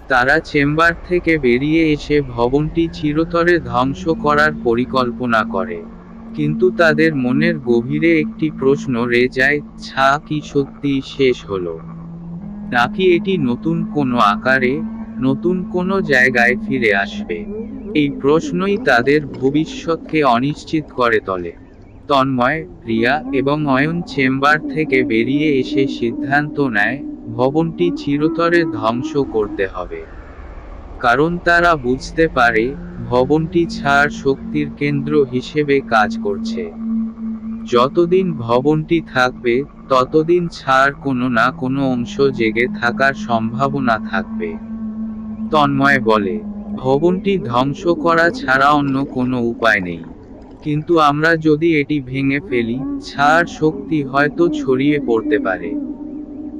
তারা চেম্বার থেকে বেরিয়ে এসে ভবনটি চিরতরে ধ্বংস করার পরিকল্পনা করে। কিন্তু তাদের মনের গভীরে একটি প্রশ্ন রয়ে যায়, কি সত্যিই শেষ হলো, নাকি এটি নতুন কোনো আকারে, নতুন কোনো জায়গায় ফিরে আসবে? এই প্রশ্নই তাদের ভবিষ্যৎকে অনিশ্চিত করে তোলে। তন্ময়, রিয়া এবং অয়ন চেম্বার থেকে বেরিয়ে এসে সিদ্ধান্ত নেয়, ভবনটি চিরতরে ধ্বংস করতে হবে। কারণ তারা বুঝতে পারে, ভবনটি ছাড় শক্তির কেন্দ্র হিসেবে কাজ করছে। যতদিন ভবনটি থাকবে, ততদিন ছাড় কোনো না কোনো অংশ জেগে থাকার সম্ভাবনা থাকবে। তন্ময় বলে, ভবনটি ধ্বংস করা ছাড়া অন্য কোনো উপায় নেই। কিন্তু আমরা যদি এটি ভেঙে ফেলি, ছাড় শক্তি হয়তো ছড়িয়ে পড়তে পারে।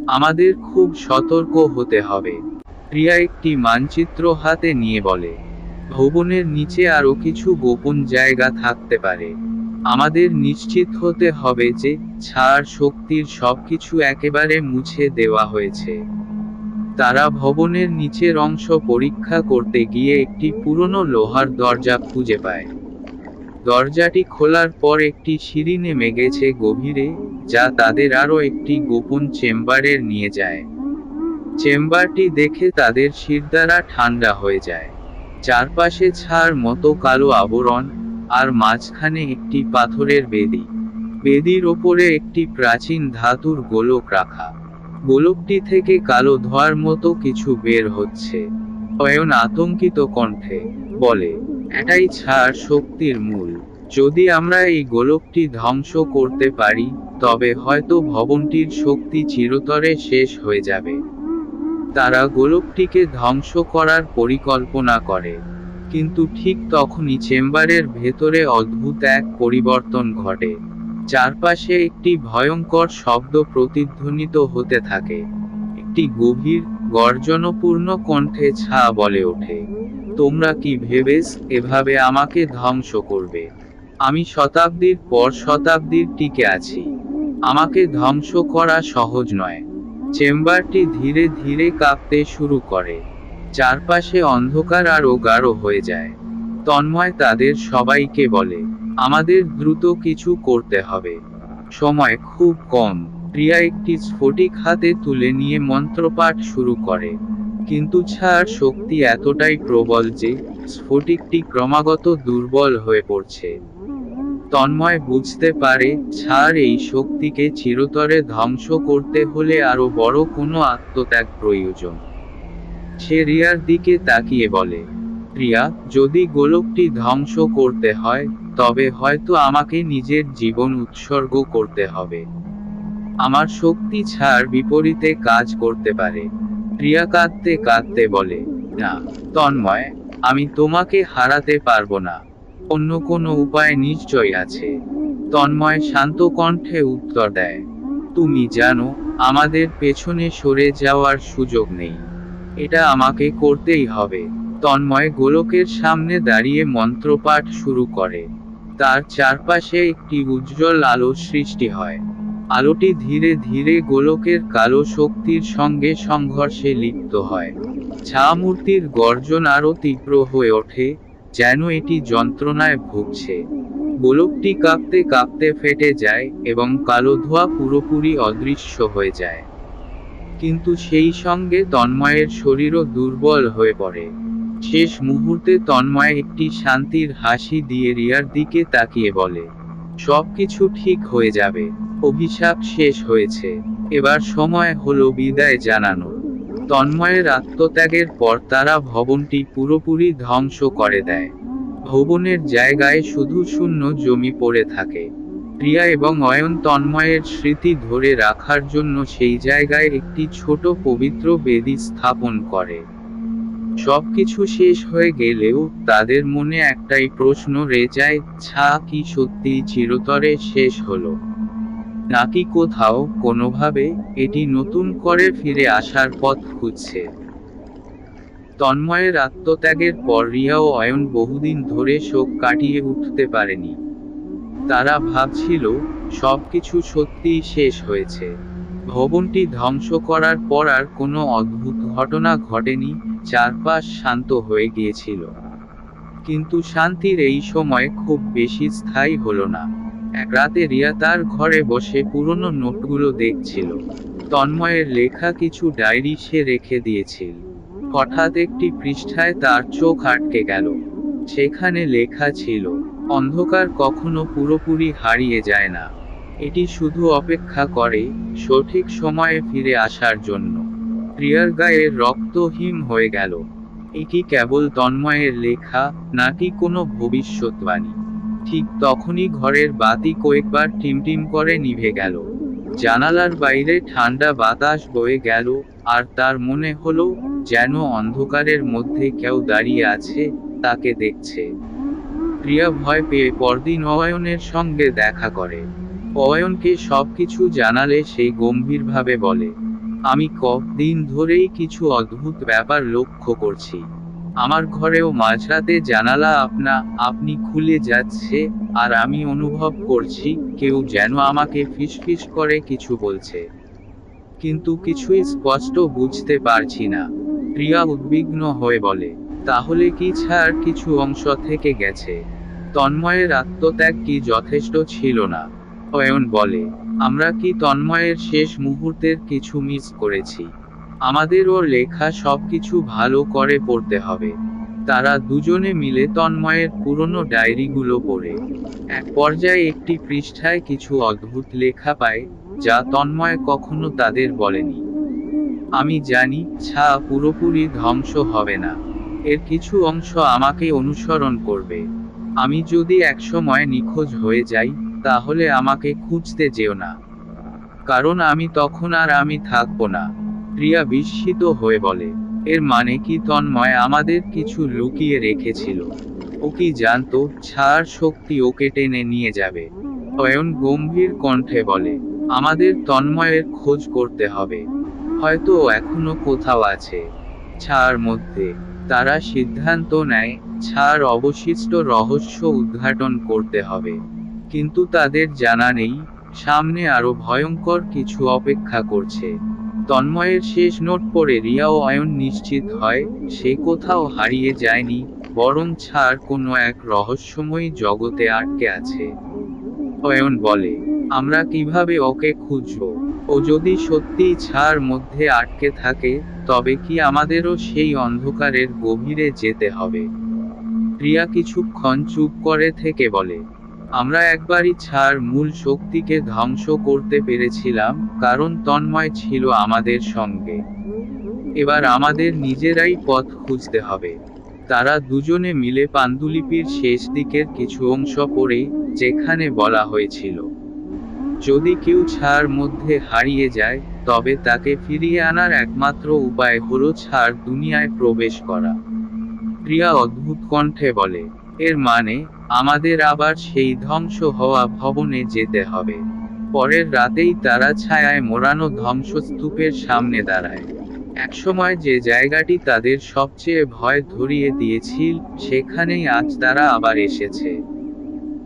আমাদের খুব সতর্ক হতে হবে। প্রিয়া একটি মানচিত্র হাতে নিয়ে বলে, ভবনের নিচে আরো কিছু গোপন জায়গা থাকতে পারে। আমাদের নিশ্চিত হতে হবে যে, ছাড় শক্তির সবকিছু একেবারে মুছে দেওয়া হয়েছে। তারা ভবনের নিচের অংশ পরীক্ষা করতে গিয়ে একটি পুরনো লোহার দরজা খুঁজে পায়। দরজাটি খোলার পর একটি সিঁড়ি নেমে গেছে গভীরে, যা তাদের আরও একটি গোপন চেম্বারে নিয়ে যায়। চেম্বারটি দেখে তাদের শিরদাঁড়া ঠান্ডা হয়ে যায়। চারপাশে ছাড় মতো কালো আবরণ, আর মাঝখানে একটি পাথরের বেদি। বেদির ওপরে একটি প্রাচীন ধাতুর গোলক রাখা। গোলকটি থেকে কালো ধোঁয়ার মতো কিছু বের হচ্ছে। অয়ন আতঙ্কিত কণ্ঠে বলে, এটাই ছাড় শক্তির মূল। যদি আমরা এই গোলকটি ধ্বংস করতে পারি, তবে হয়তো ভবনটির শক্তি চিরতরে শেষ হয়ে যাবে। তারা গোলকটিকে ধ্বংস করার পরিকল্পনা করে। কিন্তু ঠিক তখনই চেম্বারের ভেতরে অদ্ভুত এক পরিবর্তন ঘটে। চারপাশে একটি ভয়ঙ্কর শব্দ প্রতিধ্বনিত হতে থাকে। একটি গভীর, গর্জনপূর্ণ কণ্ঠে বলে ওঠে, তোমরা কি ভেবেছ এভাবে আমাকে ধ্বংস করবে? আমি শতাব্দীর পর শতাব্দীর টিকে আছি। আমাকে ধ্বংস করা সহজ নয়। চেম্বারটি ধীরে ধীরে কাঁপতে শুরু করে। চারপাশে অন্ধকার আরও গাঢ় হয়ে যায়। তন্ময় তাদের সবাইকে বলে, আমাদের দ্রুত কিছু করতে হবে। সময় খুব কম। প্রিয়া একটি স্ফটিক হাতে তুলে নিয়ে মন্ত্রপাঠ শুরু করে। কিন্তু ছাড় শক্তি এতটাই প্রবল যে, স্ফটিকটি ক্রমাগত দুর্বল হয়ে পড়ছে। তন্ময় বুঝতে পারে, ছাড় এই শক্তিকে চিরতরে ধ্বংস করতে হলে আরো বড় কোনো আত্মত্যাগ প্রয়োজন। সে রিয়ার দিকে তাকিয়ে বলে, রিয়া, যদি গোলকটি ধ্বংস করতে হয়, তবে হয়তো আমাকে নিজের জীবন উৎসর্গ করতে হবে। আমার শক্তি ছাড় বিপরীতে কাজ করতে পারে। রিয়া কাঁদতে কাঁদতে বলে, না তন্ময়, আমি তোমাকে হারাতে পারবো না। অন্য কোনো উপায় নিশ্চয় আছে। তন্ময় শান্ত কণ্ঠে উত্তর দেয়, তুমি জানো, আমাদের পেছনে সরে যাওয়ার সুযোগ নেই। এটা আমাকে করতেই হবে। তন্ময় গোলকের সামনে দাঁড়িয়ে মন্ত্রপাঠ শুরু করে। তার চারপাশে একটি উজ্জ্বল আলো সৃষ্টি হয়। আলোটি ধীরে ধীরে গোলকের কালো শক্তির সঙ্গে সংঘর্ষে লিপ্ত হয়। মূর্তির গর্জন আরো তীব্র হয়ে ওঠে, যেন এটি যন্ত্রণায় ভুগছে। গোলকটি কাঁপতে কাঁপতে ফেটে যায় এবং কালো ধোঁয়া পুরোপুরি অদৃশ্য হয়ে যায়। কিন্তু সেই সঙ্গে তন্ময়ের শরীরও দুর্বল হয়ে পড়ে। শেষ মুহূর্তে তন্ময় একটি শান্তির হাসি দিয়ে রিয়ার দিকে তাকিয়ে বলে, সবকিছু ঠিক হয়ে যাবে। অভিশাপ শেষ হয়েছে। এবার সময় হলো বিদায় জানানোর। তন্ময়ের আত্মত্যাগের পর তারা ভবনটি পুরোপুরি ধ্বংস করে দেয়। ভবনের জায়গায় শুধু শূন্য জমি পড়ে থাকে। প্রিয়া এবং অয়ন তন্ময়ের স্মৃতি ধরে রাখার জন্য সেই জায়গায় একটি ছোট পবিত্র বেদি স্থাপন করে। সবকিছু শেষ হয়ে গেলেও তাদের মনে একটাই প্রশ্ন রয়ে যায়, কি সত্যিই চিরতরে শেষ হলো, নাকি কোথাও কোনোভাবে এটি নতুন করে ফিরে আসার পথ খুঁজছে? তন্ময়ের আত্মত্যাগের পর রিয়া ও অয়ন বহুদিন ধরে শোক কাটিয়ে উঠতে পারেনি। তারা ভাবছিল, সবকিছু সত্যিই শেষ হয়েছে। ভবনটি ধ্বংস করার পর আর কোনো অদ্ভুত ঘটনা ঘটেনি, চারপাশ শান্ত হয়ে গিয়েছিল। কিন্তু শান্তির এই সময় খুব বেশি স্থায়ী হলো না। এক রাতে রিয়া তার ঘরে বসে পুরনো নোটগুলো দেখছিল। তন্ময়ের লেখা কিছু ডায়েরি সে রেখে দিয়েছিল। হঠাৎ একটি পৃষ্ঠায় তার চোখ আটকে গেল। সেখানে লেখা ছিল, অন্ধকার কখনো পুরোপুরি হারিয়ে যায় না, এটি শুধু অপেক্ষা করে সঠিক সময়ে ফিরে আসার জন্য। রিয়ার গায়ে রক্ত হিম হয়ে গেল। এটি কেবল তন্ময়ের লেখা, নাকি কোনো ভবিষ্যৎবাণী? ঠিক তখনই ঘরের বাতি কয়েকবার টিমটিম করে নিভে গেল। জানালার বাইরে ঠান্ডা বাতাস বয়ে গেল, আর তার মনে হলো যেন অন্ধকারের মধ্যে কেউ দাঁড়িয়ে আছে, তাকে দেখছে। রিয়া ভয় পেয়ে পরদিন অয়নের সঙ্গে দেখা করে। অয়নকে সবকিছু জানালে সে গম্ভীরভাবে বলে, আমি কদিন ধরেই কিছু অদ্ভুত ব্যাপার লক্ষ্য করছি। আমার ঘরেও মাঝরাতে জানালা আপনি খুলে যাচ্ছে, আর আমি অনুভব করছি কেউ যেন আমাকে ফিসফিস করে কিছু বলছে, কিন্তু কিছুই স্পষ্ট বুঝতে পারছি না। রিয়া উদ্বিগ্ন হয়ে বলে, তাহলে কি ছাড় কিছু অংশ থেকে গেছে? তন্ময়ের আত্মত্যাগ কি যথেষ্ট ছিল না? অয়ন বলে, আমরা কি তন্ময়ের শেষ মুহূর্তের কিছু মিস করেছি? আমাদের ওর লেখা সবকিছু ভালো করে পড়তে হবে। তারা দুজনে মিলে তন্ময়ের পুরনো ডায়েরিগুলো পড়ে এক পর্যায়ে একটি পৃষ্ঠায় কিছু অদ্ভুত লেখা পায়, যা তন্ময় কখনো তাদের বলেনি। আমি জানি পুরোপুরি ধ্বংস হবে না, এর কিছু অংশ আমাকে অনুসরণ করবে। আমি যদি একসময় নিখোঁজ হয়ে যাই, তাহলে আমাকে খুঁজতে যেও না, কারণ আমি তখন আর আমি থাকবো না। রিয়া বিস্মিত হয়ে বলে, এর মানে কি তন্ময় আমাদের কিছু লুকিয়ে রেখেছিল? ও কি জানতো ছাড় শক্তি ওকে টেনে নিয়ে যাবে? অয়ন গম্ভীর কণ্ঠে বলে, আমাদের তন্ময়ের খোঁজ করতে হবে। হয়তো ও এখনো কোথাও আছে ছাড় মধ্যে। তারা সিদ্ধান্ত নেয় ছাড় অবশিষ্ট রহস্য উদ্ঘাটন করতে হবে। কিন্তু তাদের জানা নেই সামনে আরো ভয়ঙ্কর কিছু অপেক্ষা করছে। তন্ময়ের শেষ নোট পড়ে রিয়া ও অয়ন নিশ্চিত হয় সে কোথাও হারিয়ে যায়নি, বরং ছাড় কোনো এক রহস্যময়ী জগতে আটকে আছে। অয়ন বলে, আমরা কিভাবে ওকে খুঁজব? ও যদি সত্যিই ছাড় মধ্যে আটকে থাকে, তবে কি আমাদেরও সেই অন্ধকারের গভীরে যেতে হবে? রিয়া কিছুক্ষণ চুপ করে থেকে বলে, আমরা একবারই ছাড় মূল শক্তিকে ধ্বংস করতে পেরেছিলাম, কারণ তন্ময় ছিল আমাদের সঙ্গে। এবার আমাদের নিজেরাই পথ খুঁজতে হবে। তারা দুজনে মিলে পান্ডুলিপির শেষ দিকের কিছু অংশ পড়ে, যেখানে বলা হয়েছিল, যদি কেউ ছাড় মধ্যে হারিয়ে যায়, তবে তাকে ফিরিয়ে আনার একমাত্র উপায় হলো ছাড় দুনিয়ায় প্রবেশ করা। রিয়া অদ্ভুত কণ্ঠে বলে, এর মানে আমাদের আবার সেই ধ্বংস হওয়া ভবনে যেতে হবে। পরের রাতেই তারা ছায়ায় মোড়ানো ধ্বংসস্তূপের সামনে দাঁড়ায়। একসময় যে জায়গাটি তাদের সবচেয়ে ভয় ধরিয়ে দিয়েছিল, সেখানেই আজ তারা আবার এসেছে।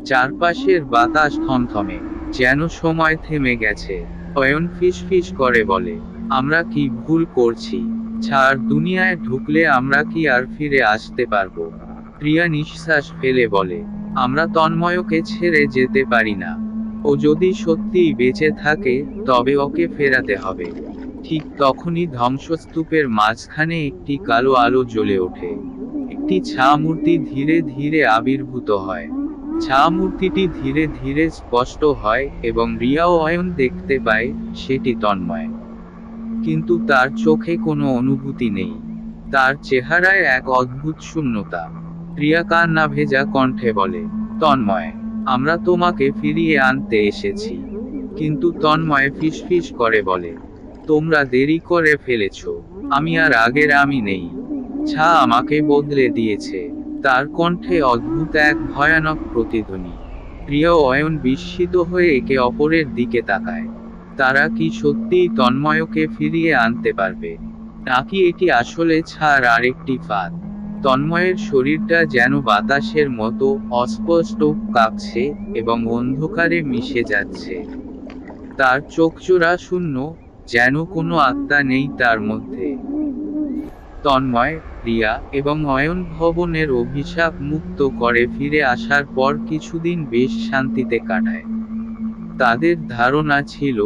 চারপাশের বাতাস থমথমে, যেন সময় থেমে গেছে। অয়ন ফিসফিস করে বলে, আমরা কি ভুল করছি? ছাড় দুনিয়ায় ঢুকলে আমরা কি আর ফিরে আসতে পারবো? রিয়া নিঃশ্বাস ফেলে বলে, আমরা তন্ময়কে ছেড়ে যেতে পারি না। ও যদি সত্যিই বেঁচে থাকে, তবে ওকে ফেরাতে হবে। ঠিক তখনই ধ্বংসস্তূপের মাঝখানে একটি কালো আলো জ্বলে ওঠে। একটি মূর্তি ধীরে ধীরে আবির্ভূত হয়। মূর্তিটি ধীরে ধীরে স্পষ্ট হয়, এবং রিয়া ও অয়ন দেখতে পায় সেটি তন্ময়। কিন্তু তার চোখে কোনো অনুভূতি নেই। তার চেহারায় এক অদ্ভুত শূন্যতা। রিয়া কান্না ভেজা কণ্ঠে বলে, তন্ময়, আমরা তোমাকে ফিরিয়ে আনতে এসেছি। কিন্তু তন্ময় ফিসফিস করে বলে, তোমরা দেরি করে ফেলেছ। আমি আর আগের আমি নেই। আমাকে বদলে দিয়েছে। তার কণ্ঠে অদ্ভুত এক ভয়ানক প্রতিধ্বনি। রিয়া ও অয়ন বিস্মিত হয়ে একে অপরের দিকে তাকায়। তারা কি সত্যিই তন্ময়কে ফিরিয়ে আনতে পারবে, নাকি এটি আসলে ছাড় আরেকটি ফাঁদ? তন্ময়ের শরীরটা যেন বাতাসের মতো অস্পষ্ট কাঁপছে, এবং অন্ধকারে মিশে যাচ্ছে। তার চোখজোড়া শূন্য, যেন কোনো আত্মা নেই তার মধ্যে। তন্ময়, রিয়া এবং অয়ন ভবনের অভিশাপ মুক্ত করে ফিরে আসার পর কিছুদিন বেশ শান্তিতে কাটায়। তাদের ধারণা ছিল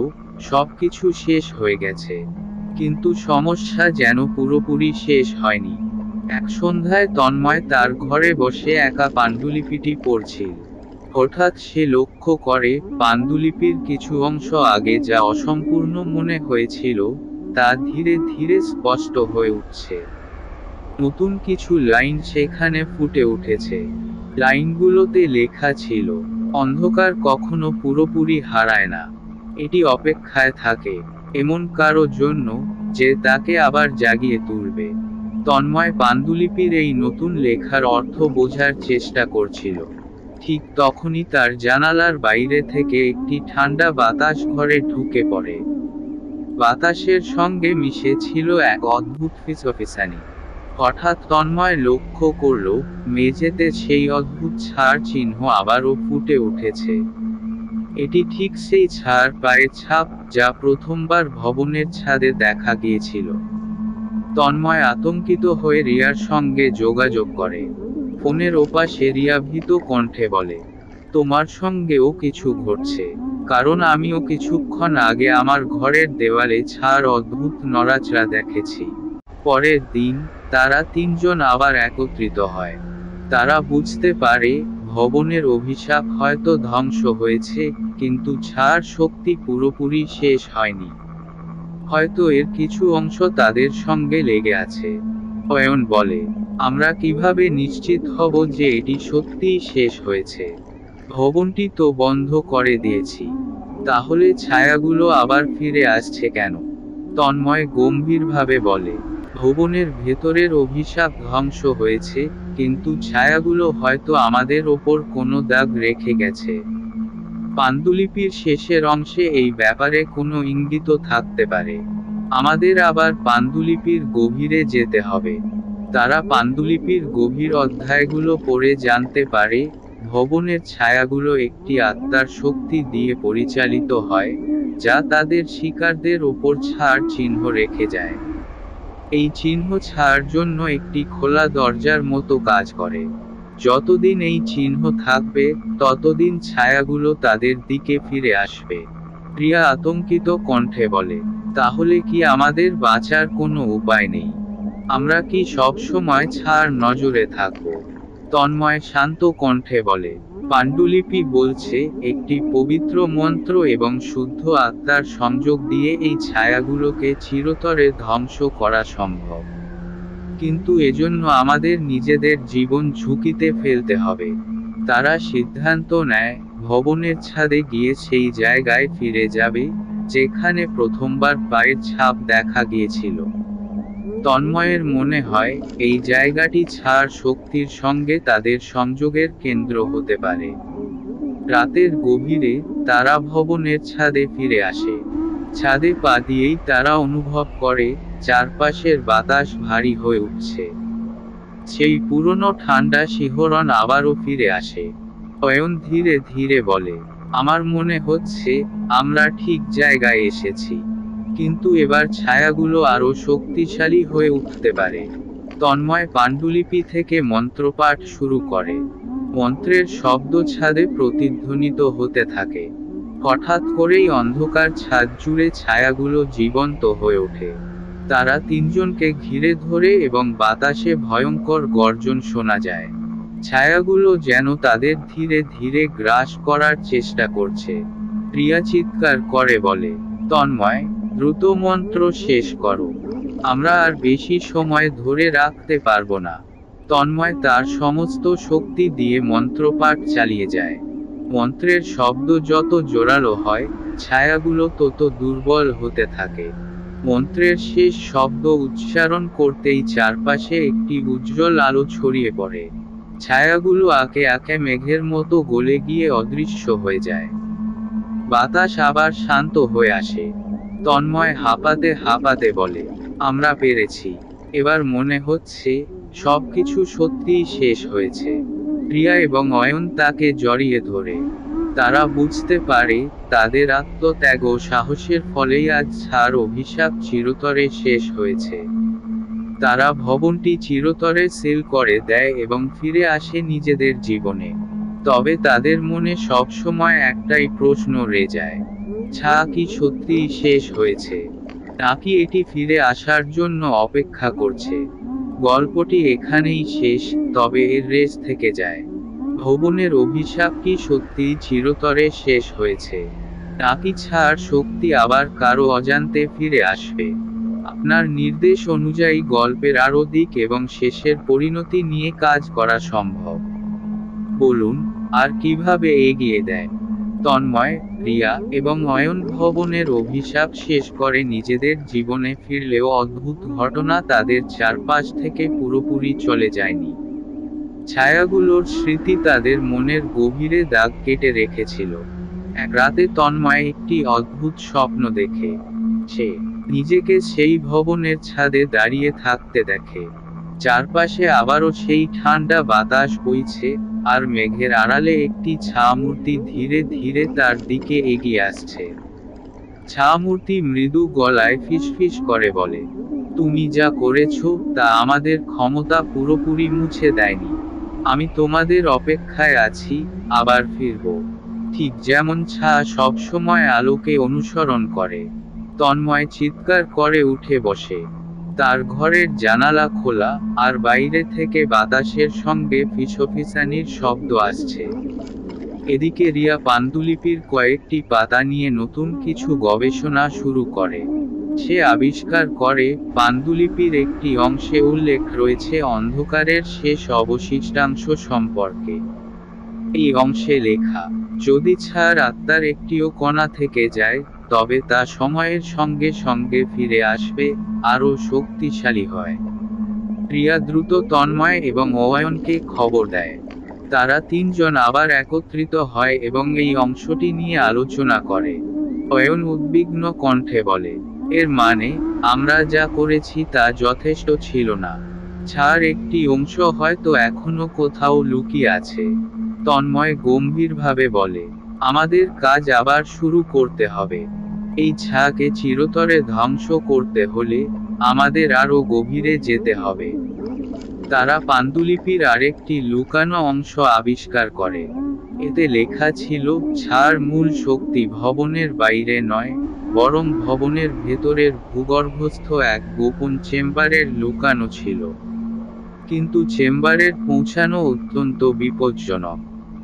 সবকিছু শেষ হয়ে গেছে, কিন্তু সমস্যা যেন পুরোপুরি শেষ হয়নি। এক সন্ধ্যায় তন্ময় তার ঘরে বসে একা পাণ্ডুলিপিটি পড়ছিল। হঠাৎ সে লক্ষ্য করে পাণ্ডুলিপির কিছু অংশ আগে যা অসম্পূর্ণ মনে হয়েছিল তা ধীরে ধীরে স্পষ্ট হয়ে উঠছে। নতুন কিছু লাইন সেখানে ফুটে উঠেছে। লাইনগুলোতে লেখা ছিল, অন্ধকার কখনো পুরোপুরি হারায় না, এটি অপেক্ষায় থাকে এমন কারো জন্য যে তাকে আবার জাগিয়ে তুলবে। তন্ময় পাণ্ডুলিপির এই নতুন লেখার অর্থ বোঝার চেষ্টা করছিল। ঠিক তখনই তার জানালার বাইরে থেকে একটি ঠান্ডা বাতাস ঘরে ঢুকে পড়ে। বাতাসের সঙ্গে মিশে ছিল এক অদ্ভুত ফিসফিসানি। হঠাৎ তন্ময় লক্ষ্য করল মেঝেতে সেই অদ্ভুত ছাড় চিহ্ন আবারও ফুটে উঠেছে। এটি ঠিক সেই ছাড় পায়ের ছাপ যা প্রথমবার ভবনের ছাদে দেখা গিয়েছিল। তন্ময় আতঙ্কিত হয়ে রিয়ার সঙ্গে যোগাযোগ করে। ফোনের ওপাশে রিয়া ভীত কণ্ঠে বলে, তোমার সঙ্গেও কিছু ঘটছে, কারণ আমিও কিছুক্ষণ আগে আমার ঘরের দেওয়ালে ছাড় অদ্ভুত নড়াচড়া দেখেছি। পরের দিন তারা তিনজন আবার একত্রিত হয়। তারা বুঝতে পারে ভবনের অভিশাপ হয়তো ধ্বংস হয়েছে, কিন্তু ছাড় শক্তি পুরোপুরি শেষ হয়নি। হয়তো এর কিছু অংশ তাদের সঙ্গে লেগে আছে। অয়ন বলে, আমরা কিভাবে নিশ্চিত হব যে এটি সত্যিই শেষ হয়েছে? ভবনটি তো বন্ধ করে দিয়েছি, তাহলে ছায়াগুলো আবার ফিরে আসছে কেন? তন্ময় গম্ভীরভাবে বলে, ভবনের ভেতরের অভিশাপ ধ্বংস হয়েছে, কিন্তু ছায়াগুলো হয়তো আমাদের ওপর কোনো দাগ রেখে গেছে। পাণ্ডুলিপির শেষের অংশে এই ব্যাপারে কোনো ইঙ্গিত থাকতে পারে। আমাদের আবার পাণ্ডুলিপির গভীরে যেতে হবে। তারা পাণ্ডুলিপির গভীর অধ্যায়গুলো পড়ে জানতে পারে ভবনের ছায়াগুলো একটি আত্মার শক্তি দিয়ে পরিচালিত হয়, যা তাদের শিকারদের ওপর ছাড় চিহ্ন রেখে যায়। এই চিহ্ন ছাড়ার জন্য একটি খোলা দরজার মতো কাজ করে। যতদিন এই চিহ্ন থাকবে ততদিন ছায়াগুলো তাদের দিকে ফিরে আসবে। রিয়া আতঙ্কিত কণ্ঠে বলে, তাহলে কি আমাদের বাঁচার কোনো উপায় নেই? আমরা কি সব সময় ছাড় নজরে থাকব? তন্ময় শান্ত কণ্ঠে বলে, পাণ্ডুলিপি বলছে একটি পবিত্র মন্ত্র এবং শুদ্ধ আত্মার সংযোগ দিয়ে এই ছায়াগুলোকে চিরতরে ধ্বংস করা সম্ভব। কিন্তু এজন্য আমাদের নিজেদের জীবন ঝুঁকিতে ফেলতে হবে। তারা সিদ্ধান্ত নেয় ভবনের ছাদে গিয়ে সেই জায়গায় ফিরে যাবে যেখানে প্রথমবার পায়ের ছাপ দেখা গিয়েছিল। তন্ময়ের মনে হয় এই জায়গাটি ছাড় শক্তির সঙ্গে তাদের সংযোগের কেন্দ্র হতে পারে। রাতের গভীরে তারা ভবনের ছাদে ফিরে আসে। ছাদে পা দিয়েই তারা অনুভব করে চারপাশের বাতাস ভারী হয়ে উঠছে। সেই পুরনো ঠান্ডা শিহরণ আবারও ফিরে আসে। অয়ন ধীরে ধীরে বলে, আমার মনে হচ্ছে আমরা ঠিক জায়গায় এসেছি, কিন্তু এবার ছায়াগুলো আরো শক্তিশালী হয়ে উঠতে পারে। তন্ময় পাণ্ডুলিপি থেকে মন্ত্রপাঠ শুরু করে। মন্ত্রের শব্দ ছাদে প্রতিধ্বনিত হতে থাকে। হঠাৎ করেই অন্ধকার ছাদ জুড়ে ছায়াগুলো জীবন্ত হয়ে ওঠে। তারা তিনজনকে ঘিরে ধরে এবং বাতাসে ভয়ঙ্কর গর্জন শোনা যায়। ছায়াগুলো যেন তাদের ধীরে ধীরে গ্রাস করার চেষ্টা করছে। প্রিয়া চিৎকার করে বলে, তন্ময়, দ্রুত মন্ত্র শেষ করো, আমরা আর বেশি সময় ধরে রাখতে পারবো না। তন্ময় তার সমস্ত শক্তি দিয়ে মন্ত্রপাঠ চালিয়ে যায়। মন্ত্রের শব্দ যত জোরালো হয়, ছায়াগুলো তত দুর্বল হতে থাকে। মন্ত্রের শেষ শব্দ উচ্চারণ করতেই চারপাশে একটি উজ্জ্বল আলো ছড়িয়ে পড়ে। ছায়াগুলো আঁকে আঁকে মেঘের মতো গলে গিয়ে অদৃশ্য হয়ে যায়। বাতাস আবার শান্ত হয়ে আসে। তন্ময় হাঁপাতে হাঁপাতে বলে, আমরা পেরেছি। এবার মনে হচ্ছে সবকিছু সত্যিই শেষ হয়েছে। প্রিয়া এবং অয়ন তাকে জড়িয়ে ধরে। তারা বুঝতে পারে তাদের আত্মত্যাগ ও সাহসের ফলেই আজ ছাড় অভিশাপ চিরতরে শেষ হয়েছে। তারা ভবনটি চিরতরে সিল করে দেয় এবং ফিরে আসে নিজেদের জীবনে। তবে তাদের মনে সবসময় একটাই প্রশ্ন রয়ে যায়, ছা কি সত্যিই শেষ হয়েছে, নাকি এটি ফিরে আসার জন্য অপেক্ষা করছে। গল্পটি এখানেই শেষ, তবে এর রেশ থেকে যায়। ভবনের অভিশাপ কি সত্যিই চিরতরে শেষ হয়েছে, নাকি ছাড় শক্তি আবার কারো অজান্তে ফিরে আসবে? আপনার নির্দেশ অনুযায়ী গল্পের আরও দিক এবং শেষের পরিণতি নিয়ে কাজ করা সম্ভব। বলুন, আর কিভাবে এগিয়ে দেয়? তন্ময়, রিয়া এবং অয়ন ভবনের অভিশাপ শেষ করে নিজেদের জীবনে ফিরলেও অদ্ভুত ঘটনা তাদের চারপাশ থেকে পুরোপুরি চলে যায়নি। ছায়াগুলোর স্মৃতি তাদের মনের গভীরে দাগ কেটে রেখেছিল। এক রাতে তন্ময় একটি অদ্ভুত স্বপ্ন দেখে। সে নিজেকে সেই ভবনের ছাদে দাঁড়িয়ে থাকতে দেখে। চারপাশে আবারও সেই ঠান্ডা বাতাস বইছে, আর মেঘের আড়ালে একটি ছামূর্তি ধীরে ধীরে তার দিকে এগিয়ে আসছে। ছামূর্তি মৃদু গলায় ফিসফিস করে বলে, তুমি যা করেছো তা আমাদের ক্ষমতা পুরোপুরি মুছে দেয়নি। আমি তোমাদের অপেক্ষায় আছি, আবার ফিরব। ঠিক যেমন ছা সবসময় আলোকে অনুসরণ করে। তন্ময় চিৎকার করে উঠে বসে। তার ঘরের জানালা খোলা, আর বাইরে থেকে বাতাসের সঙ্গে ফিসফিসানির শব্দ আসছে। এদিকে রিয়া পান্ডুলিপির কয়েকটি পাতা নিয়ে নতুন কিছু গবেষণা শুরু করে। সে আবিষ্কার করে, পান্ডুলিপির একটি অংশে উল্লেখ রয়েছে অন্ধকারের শেষ অবশিষ্টাংশ সম্পর্কে। এই অংশে লেখা, যদি ছাড় আত্মার একটিও কণা থেকে যায়, তবে তা সময়ের সঙ্গে সঙ্গে ফিরে আসবে, আরও শক্তিশালী হয়। রিয়া দ্রুত তন্ময় এবং অয়নকে খবর দেয়। তারা তিনজন আবার একত্রিত হয় এবং এই অংশটি নিয়ে আলোচনা করে। অয়ন উদ্বিগ্ন কণ্ঠে বলে, এর মানে, আমরা যা করেছি তা যথেষ্ট ছিল না। ছাড় একটি অংশ হয়তো এখনো কোথাও লুকিয়ে আছে। তন্ময় গম্ভীরভাবে বলে, আমাদের কাজ আবার শুরু করতে হবে। এই ছাকে চিরতরে ধ্বংস করতে হলে আমাদের আরও গভীরে যেতে হবে। তারা পান্ডুলিপির আরেকটি লুকানো অংশ আবিষ্কার করে। এতে লেখা ছিল, ছাড় মূল শক্তি ভবনের বাইরে নয়, বরং ভবনের ভেতরের ভূগর্ভস্থ এক গোপন চেম্বারের লুকানো ছিল। কিন্তু চেম্বারের পৌঁছানো অত্যন্ত বিপজ্জনক।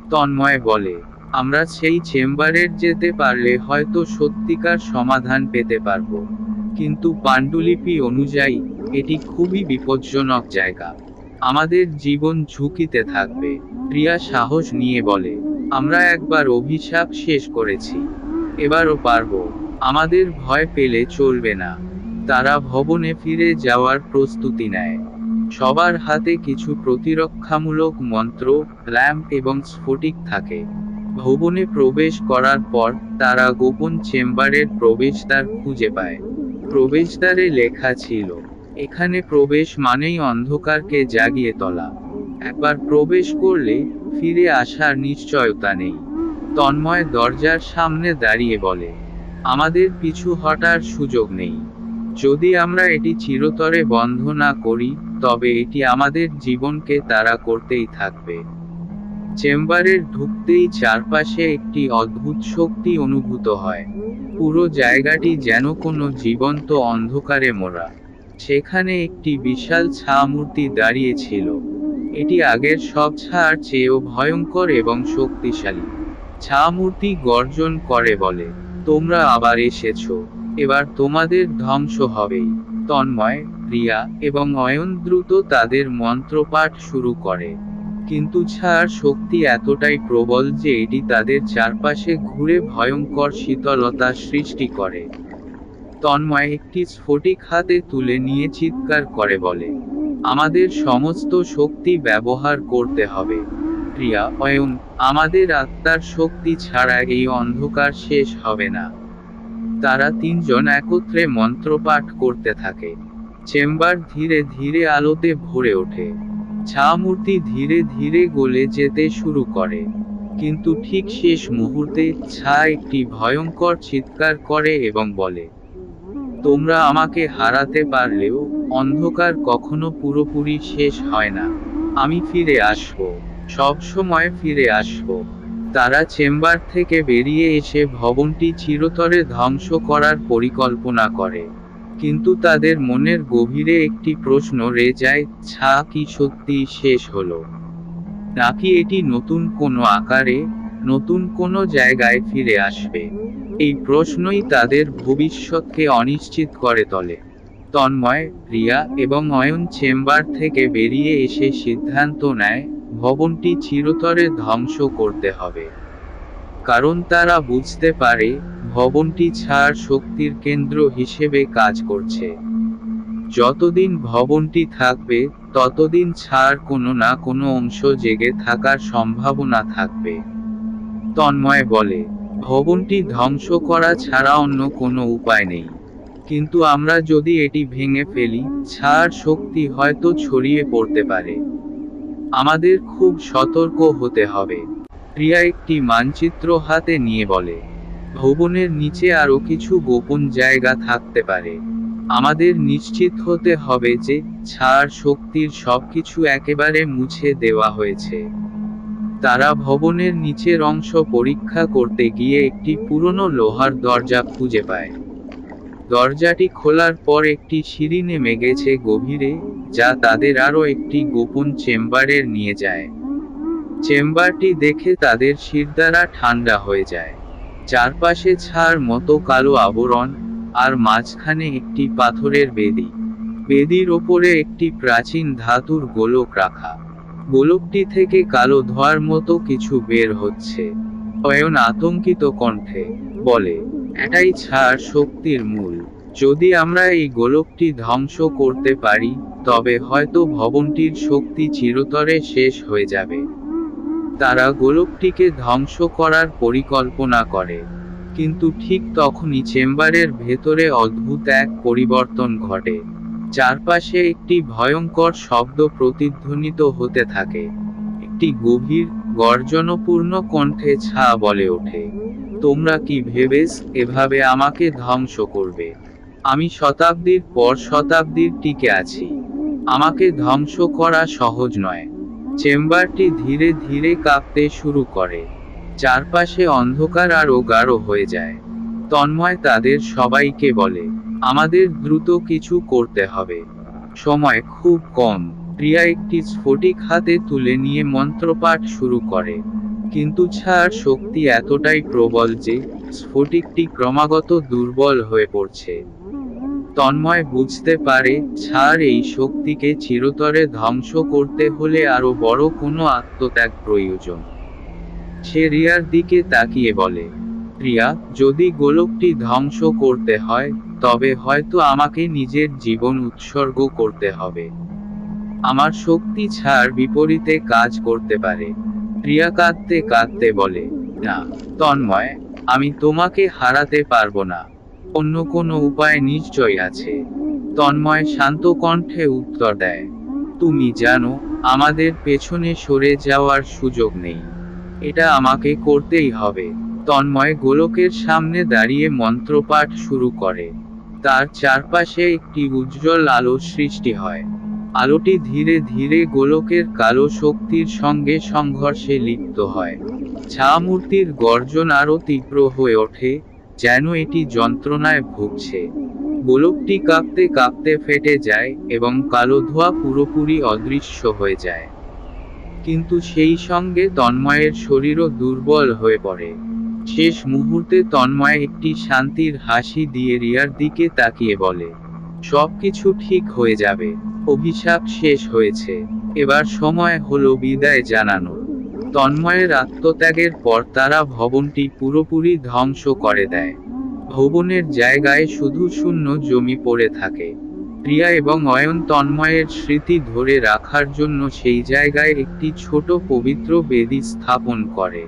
তন্ময় বলে, আমরা সেই চেম্বারের যেতে পারলে হয়তো সত্যিকার সমাধান পেতে পারব। কিন্তু পান্ডুলিপি অনুযায়ী এটি খুবই বিপজ্জনক জায়গা। আমাদের জীবন ঝুঁকিতে থাকবে। রিয়া সাহস নিয়ে বলে, আমরা একবার অভিশাপ শেষ করেছি, এবারও পারব। আমাদের ভয় পেলে চলবে না। তারা ভবনে ফিরে যাওয়ার প্রস্তুতি নেয়। সবার হাতে কিছু প্রতিরক্ষামূলক মন্ত্র, ল্যাম্প এবং স্ফটিক থাকে। ভবনে প্রবেশ করার পর তারা গোপন চেম্বারের প্রবেশদ্বার খুঁজে পায়। প্রবেশদ্বারে লেখা ছিল, এখানে প্রবেশ মানেই অন্ধকারকে জাগিয়ে তোলা। একবার প্রবেশ করলে ফিরে আসার নিশ্চয়তা নেই। তন্ময় দরজার সামনে দাঁড়িয়ে বলে, আমাদের পিছু হটার সুযোগ নেই। যদি আমরা এটি চিরতরে বন্ধ না করি, তবে এটি আমাদের জীবনকে তাড়া করতেই থাকবে। চেম্বারের ঢুকতেই চারপাশে একটি অদ্ভুত শক্তি অনুভূত হয়। পুরো জায়গাটি যেন কোনো জীবন্ত অন্ধকারে মোড়া। সেখানে একটি বিশাল ছামূর্তি দাঁড়িয়ে ছিল। এটি আগের সব ছার চেয়েও ভয়ঙ্কর এবং শক্তিশালী। ছামূর্তি গর্জন করে বলে, তোমরা আবার এসেছো, এবার তোমাদের ধ্বংস হবেই। তন্ময়, রিয়া এবং অয়ন দ্রুত তাদের মন্ত্রপাঠ শুরু করে। কিন্তু ছাড় শক্তি এতটাই প্রবল যে এটি তাদের চারপাশে ঘুরে ভয়ঙ্কর শীতলতা সৃষ্টি করে। তন্ময় একটি স্ফটিক হাতে তুলে নিয়ে চিৎকার করে বলে, আমাদের সমস্ত শক্তি ব্যবহার করতে হবে। রিয়া, অয়ন, আমাদের আত্মার শক্তি ছাড়া এই অন্ধকার শেষ হবে না। তারা তিনজন একত্রে মন্ত্রপাঠ করতে থাকে। চেম্বার ধীরে ধীরে আলোতে ভরে ওঠে। ছামূর্তি ধীরে ধীরে গলে যেতে শুরু করে। কিন্তু ঠিক শেষ মুহূর্তে ছা একটি ভয়ঙ্কর চিৎকার করে এবং বলে, তোমরা আমাকে হারাতে পারলেও অন্ধকার কখনো পুরোপুরি শেষ হয় না। আমি ফিরে আসব, সব সময় ফিরে আসব। তারা চেম্বার থেকে বেরিয়ে এসে ভবনটি চিরতরে ধ্বংস করার পরিকল্পনা করে। কিন্তু তাদের মনের গভীরে একটি প্রশ্ন রয়ে যায়, কি সত্যিই শেষ হলো, নাকি এটি নতুন কোনো আকারে, নতুন কোনো জায়গায় ফিরে আসবে? এই প্রশ্নই তাদের ভবিষ্যৎকে অনিশ্চিত করে তোলে। তন্ময়, রিয়া এবং অয়ন চেম্বার থেকে বেরিয়ে এসে সিদ্ধান্ত নেয়, ভবনটি চিরতরে ধ্বংস করতে হবে। কারণ তারা বুঝতে পারে, ভবনটি ছাড় শক্তির কেন্দ্র হিসেবে কাজ করছে। যতদিন ভবনটি থাকবে, ততদিন ছাড় কোনো না কোনো অংশ জেগে থাকার সম্ভাবনা থাকবে। তন্ময় বলে, ভবনটি ধ্বংস করা ছাড়া অন্য কোনো উপায় নেই। কিন্তু আমরা যদি এটি ভেঙে ফেলি, ছাড় শক্তি হয়তো ছড়িয়ে পড়তে পারে। আমাদের খুব সতর্ক হতে হবে। রিয়া একটি মানচিত্র হাতে নিয়ে বলে, ভবনের নিচে আরো কিছু গোপন জায়গা থাকতে পারে। আমাদের নিশ্চিত হতে হবে যে, ছাড় শক্তির সবকিছু একেবারে মুছে দেওয়া হয়েছে। তারা ভবনের নিচের অংশ পরীক্ষা করতে গিয়ে একটি পুরনো লোহার দরজা খুঁজে পায়। দরজাটি খোলার পর একটি সিঁড়ি নেমে গেছে গভীরে, যা তাদের আরও একটি গোপন চেম্বারে নিয়ে যায়। চেম্বারটি দেখে তাদের শিরদাঁড়া ঠান্ডা হয়ে যায়। চারপাশে ছাড় মতো কালো আবরণ, আর মাঝখানে একটি পাথরের বেদি। বেদির ওপরে একটি প্রাচীন ধাতুর গোলক রাখা। গোলকটি থেকে কালো ধোঁয়ার মতো কিছু বের হচ্ছে। অয়ন আতঙ্কিত কণ্ঠে বলে, এটাই ছাড় শক্তির মূল। যদি আমরা এই গোলকটি ধ্বংস করতে পারি, তবে হয়তো ভবনটির শক্তি চিরতরে শেষ হয়ে যাবে। তারা গোলকটিকে ধ্বংস করার পরিকল্পনা করে। কিন্তু ঠিক তখনই চেম্বারের ভেতরে অদ্ভুত এক পরিবর্তন ঘটে। চারপাশে একটি ভয়ঙ্কর শব্দ প্রতিধ্বনিত হতে থাকে। একটি গভীর, গর্জনপূর্ণ কণ্ঠে বলে ওঠে, তোমরা কি ভেবেছ এভাবে আমাকে ধ্বংস করবে? আমি শতাব্দীর পর শতাব্দীর টিকে আছি। আমাকে ধ্বংস করা সহজ নয়। চেম্বারটি ধীরে ধীরে কাঁপতে শুরু করে। চারপাশে অন্ধকার আরও গাঢ় হয়ে যায়। তন্ময় তাদের সবাইকে বলে, আমাদের দ্রুত কিছু করতে হবে। সময় খুব কম। রিয়া একটি স্ফটিক হাতে তুলে নিয়ে মন্ত্রপাঠ শুরু করে। কিন্তু ছাড় শক্তি এতটাই প্রবল যে, স্ফটিকটি ক্রমাগত দুর্বল হয়ে পড়ছে। তন্ময় বুঝতে পারে, ছাড় এই শক্তিকে চিরতরে ধ্বংস করতে হলে আরো বড় কোনো আত্মত্যাগ প্রয়োজন। সে রিয়ার দিকে তাকিয়ে বলে, রিয়া, যদি গোলকটি ধ্বংস করতে হয়, তবে হয়তো আমাকে নিজের জীবন উৎসর্গ করতে হবে। আমার শক্তি ছাড় বিপরীতে কাজ করতে পারে। রিয়া কাঁদতে কাঁদতে বলে, না তন্ময়, আমি তোমাকে হারাতে পারবো না। অন্য কোনো উপায় নিশ্চয় আছে। তন্ময় শান্ত কণ্ঠে উত্তর দেয়, তুমি জানো, আমাদের পেছনে সরে যাওয়ার সুযোগ নেই। এটা আমাকে করতেই হবে। তন্ময় গোলকের সামনে দাঁড়িয়ে মন্ত্রপাঠ শুরু করে। তার চারপাশে একটি উজ্জ্বল আলো সৃষ্টি হয়। আলোটি ধীরে ধীরে গোলকের কালো শক্তির সঙ্গে সংঘর্ষে লিপ্ত হয়। মূর্তির গর্জন আরো তীব্র হয়ে ওঠে, যেন এটি যন্ত্রণায় ভুগছে। গোলকটি কাঁপতে কাঁপতে ফেটে যায় এবং কালো ধোঁয়া পুরোপুরি অদৃশ্য হয়ে যায়। কিন্তু সেই সঙ্গে তন্ময়ের শরীরও দুর্বল হয়ে পড়ে। শেষ মুহূর্তে তন্ময় একটি শান্তির হাসি দিয়ে রিয়ার দিকে তাকিয়ে বলে, সবকিছু ঠিক হয়ে যাবে। অভিশাপ শেষ হয়েছে। এবার সময় হলো বিদায় জানানোর। তন্ময়ের আত্মত্যাগের পর তারা ভবনটি পুরোপুরি ধ্বংস করে দেয়। ভবনের জায়গায় শুধু শূন্য জমি পড়ে থাকে। রিয়া এবং অয়ন তন্ময়ের স্মৃতি ধরে রাখার জন্য সেই জায়গায় একটি ছোট পবিত্র বেদি স্থাপন করে।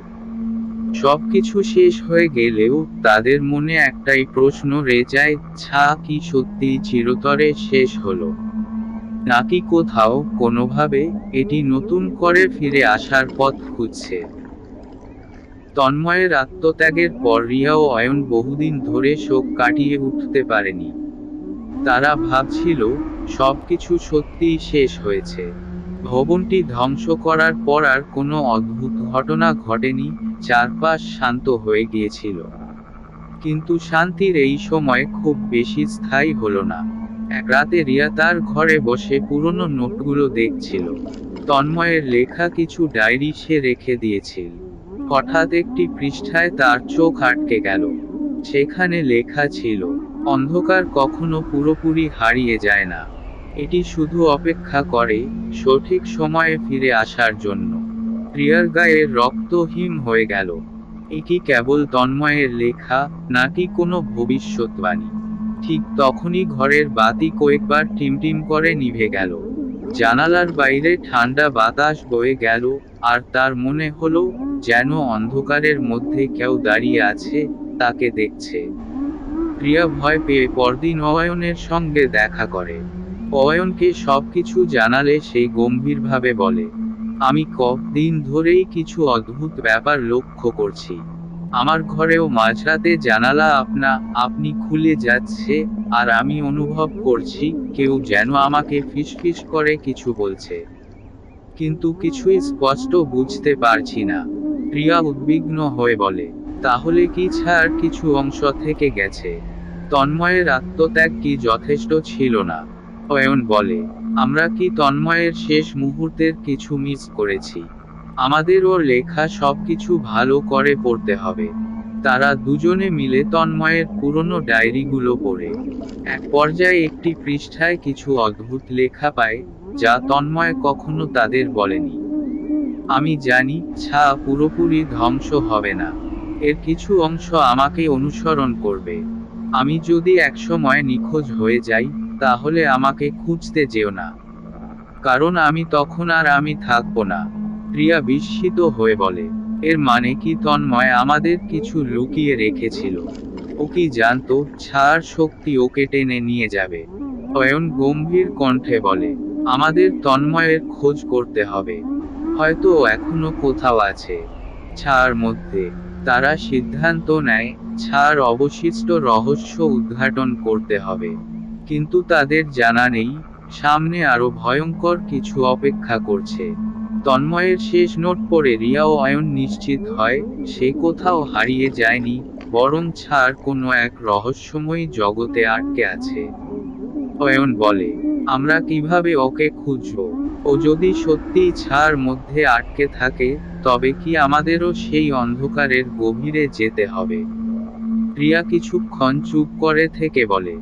সবকিছু শেষ হয়ে গেলেও তাদের মনে একটাই প্রশ্ন রয়ে যায়, কি সত্যিই চিরতরে শেষ হলো, নাকি কোথাও কোনোভাবে এটি নতুন করে ফিরে আসার পথ খুঁজছে? তন্ময়ের আত্মত্যাগের পর রিয়া ও অয়ন বহুদিন ধরে শোক কাটিয়ে উঠতে পারেনি। তারা ভাবছিল, সবকিছু সত্যিই শেষ হয়েছে। ভবনটি ধ্বংস করার পর আর কোনো অদ্ভুত ঘটনা ঘটেনি, চারপাশ শান্ত হয়ে গিয়েছিল। কিন্তু শান্তির এই সময় খুব বেশি স্থায়ী হলো না। এক রাতে রিয়া তার ঘরে বসে পুরনো নোটগুলো দেখছিল। তন্ময়ের লেখা কিছু ডায়েরি সে রেখে দিয়েছিল। হঠাৎ একটি পৃষ্ঠায় তার চোখ আটকে গেল। সেখানে লেখা ছিল, অন্ধকার কখনো পুরোপুরি হারিয়ে যায় না, এটি শুধু অপেক্ষা করে সঠিক সময়ে ফিরে আসার জন্য। রিয়ার গায়ে রক্ত হিম হয়ে গেল। এটি কেবল তন্ময়ের লেখা, নাকি কোনো ভবিষ্যৎবাণী? ঠিক তখনই ঘরের বাতি কয়েকবার টিমটিম করে নিভে গেল। জানালার বাইরে ঠান্ডা বাতাস বয়ে গেল, আর তার মনে হলো যেন অন্ধকারের মধ্যে কেউ দাঁড়িয়ে আছে, তাকে দেখছে। রিয়া ভয় পেয়ে পরদিন অয়নের সঙ্গে দেখা করে। অয়নকে সবকিছু জানালে সে গম্ভীরভাবে বলে, আমি কদিন ধরেই কিছু অদ্ভুত ব্যাপার লক্ষ্য করছি। আমার ঘরেও মাঝরাতে জানালা আপনি খুলে যাচ্ছে, আর আমি অনুভব করছি কেউ যেন আমাকে ফিসফিস করে কিছু বলছে, কিন্তু কিছুই স্পষ্ট বুঝতে পারছি না। রিয়া উদ্বিগ্ন হয়ে বলে, তাহলে কি ছাড় কিছু অংশ থেকে গেছে? তন্ময়ের আত্মত্যাগ কি যথেষ্ট ছিল না? অয়ন বলে, আমরা কি তন্ময়ের শেষ মুহূর্তের কিছু মিস করেছি? আমাদের ওর লেখা সবকিছু ভালো করে পড়তে হবে। তারা দুজনে মিলে তন্ময়ের পুরনো ডায়েরিগুলো পড়ে এক পর্যায়ে একটি পৃষ্ঠায় কিছু অদ্ভুত লেখা পায়, যা তন্ময় কখনো তাদের বলেনি। আমি জানি পুরোপুরি ধ্বংস হবে না, এর কিছু অংশ আমাকে অনুসরণ করবে। আমি যদি একসময় নিখোঁজ হয়ে যাই, তাহলে আমাকে খুঁজতে যেও না, কারণ আমি তখন আর আমি থাকবো না। রিয়া বিস্মিত হয়ে বলে, এর মানে কি তন্ময় আমাদের কিছু লুকিয়ে রেখেছিল? ও কি জানতো ছাড় শক্তি ওকে টেনে নিয়ে যাবে? অয়ন গম্ভীর কণ্ঠে বলে, আমাদের তন্ময়ের খোঁজ করতে হবে। হয়তো ও এখনো কোথাও আছে ছাড় মধ্যে। তারা সিদ্ধান্ত নেয় ছাড় অবশিষ্ট রহস্য উদ্ঘাটন করতে হবে। কিন্তু তাদের জানা নেই সামনে আরো ভয়ঙ্কর কিছু অপেক্ষা করছে। তন্ময়ের শেষ নোট পড়ে রিয়া ও অয়ন নিশ্চিত হয় সে কোথাও হারিয়ে যায়নি, বরং ছাড় কোনো এক রহস্যময়ী জগতে আটকে আছে। অয়ন বলে, আমরা কিভাবে ওকে খুঁজব? ও যদি সত্যিই ছাড় মধ্যে আটকে থাকে, তবে কি আমাদেরও সেই অন্ধকারের গভীরে যেতে হবে? রিয়া কিছুক্ষণ চুপ করে থেকে বলে,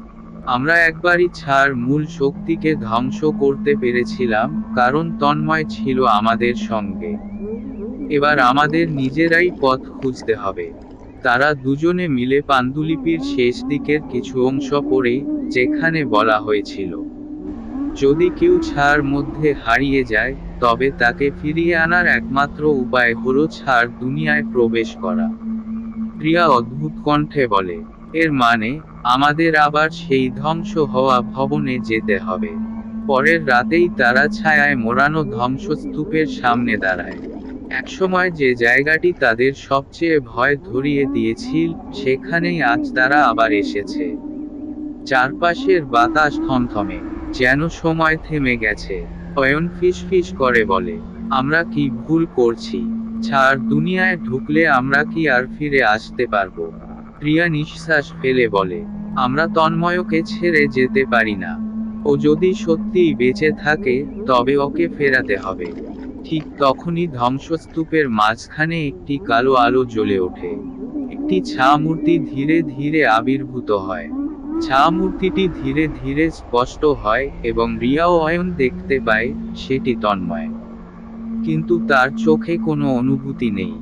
আমরা একবারই ছাড় মূল শক্তিকে ধ্বংস করতে পেরেছিলাম, কারণ তন্ময় ছিল আমাদের সঙ্গে। এবার আমাদের নিজেরাই পথ খুঁজতে হবে। তারা দুজনে মিলে পান্ডুলিপির শেষ দিকের কিছু অংশ পড়ে, যেখানে বলা হয়েছিল, যদি কেউ ছাড় মধ্যে হারিয়ে যায়, তবে তাকে ফিরিয়ে আনার একমাত্র উপায় হলো ছাড় দুনিয়ায় প্রবেশ করা। রিয়া অদ্ভুত কণ্ঠে বলে, এর মানে আমাদের আবার সেই ধ্বংস হওয়া ভবনে যেতে হবে। পরের রাতেই তারা ছায়ায় মোড়ানো ধ্বংসস্তূপের সামনে দাঁড়ায়। একসময় যে জায়গাটি তাদের সবচেয়ে ভয় ধরিয়ে দিয়েছিল, সেখানেই আজ তারা আবার এসেছে। চারপাশের বাতাস থমথমে, যেন সময় থেমে গেছে। অয়ন ফিসফিস করে বলে, আমরা কি ভুল করছি? ছাড় দুনিয়ায় ঢুকলে আমরা কি আর ফিরে আসতে পারবো? রিয়া নিঃশ্বাস ফেলে বলে, আমরা তন্ময়কে ছেড়ে যেতে পারি না। ও যদি সত্যিই বেঁচে থাকে, তবে ওকে ফেরাতে হবে। ঠিক তখনই ধ্বংসস্তূপের মাঝখানে একটি কালো আলো জ্বলে ওঠে। একটি মূর্তি ধীরে ধীরে আবির্ভূত হয়। মূর্তিটি ধীরে ধীরে স্পষ্ট হয়, এবং রিয়া ও অয়ন দেখতে পায় সেটি তন্ময়। কিন্তু তার চোখে কোনো অনুভূতি নেই।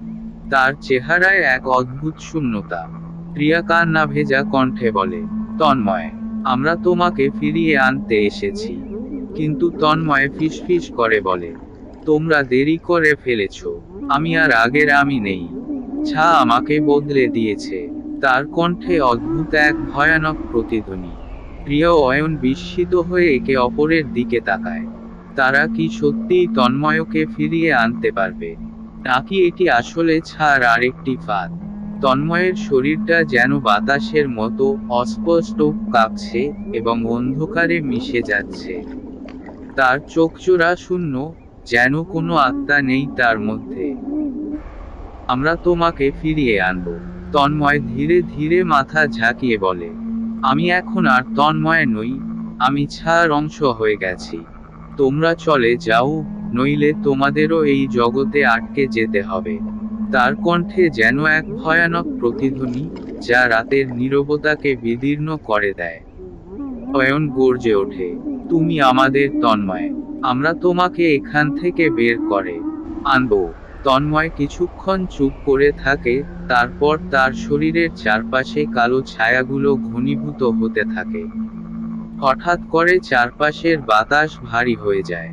তার চেহারায় এক অদ্ভুত শূন্যতা। রিয়া কান্না ভেজা কণ্ঠে বলে, তন্ময়, আমরা তোমাকে ফিরিয়ে আনতে এসেছি। কিন্তু তন্ময় ফিসফিস করে বলে, তোমরা দেরি করে ফেলেছ। আমি আর আগের আমি নেই। আমাকে বদলে দিয়েছে। তার কণ্ঠে অদ্ভুত এক ভয়ানক প্রতিধ্বনি। রিয়া ও অয়ন বিস্মিত হয়ে একে অপরের দিকে তাকায়। তারা কি সত্যিই তন্ময়কে ফিরিয়ে আনতে পারবে, নাকি এটি আসলে ছাড় আরেকটি ফাঁদ? তন্ময়ের শরীরটা যেন বাতাসের মতো অস্পষ্ট কাঁপছে এবং অন্ধকারে মিশে যাচ্ছে। তার চোখজোড়া শূন্য, যেন কোনো আত্মা নেই তার মধ্যে। আমরা তোমাকে ফিরিয়ে আনব, তন্ময় ধীরে ধীরে মাথা ঝাঁকিয়ে বলে। আমি এখন আর তন্ময় নই, আমি ছায়ার অংশ হয়ে গেছি। তোমরা চলে যাও, নইলে তোমাদেরও এই জগতে আটকে যেতে হবে। তার কণ্ঠে যেন এক ভয়ানক প্রতিধ্বনি, যা রাতের নীরবতাকে বিদীর্ণ করে দেয়। অয়ন গর্জে ওঠে, তুমি আমাদের তন্ময়, আমরা তোমাকে এখান থেকে বের করে আনব। তন্ময় কিছুক্ষণ চুপ করে থাকে, তারপর তার শরীরের চারপাশে কালো ছায়াগুলো ঘনীভূত হতে থাকে। হঠাৎ করে চারপাশের বাতাস ভারী হয়ে যায়।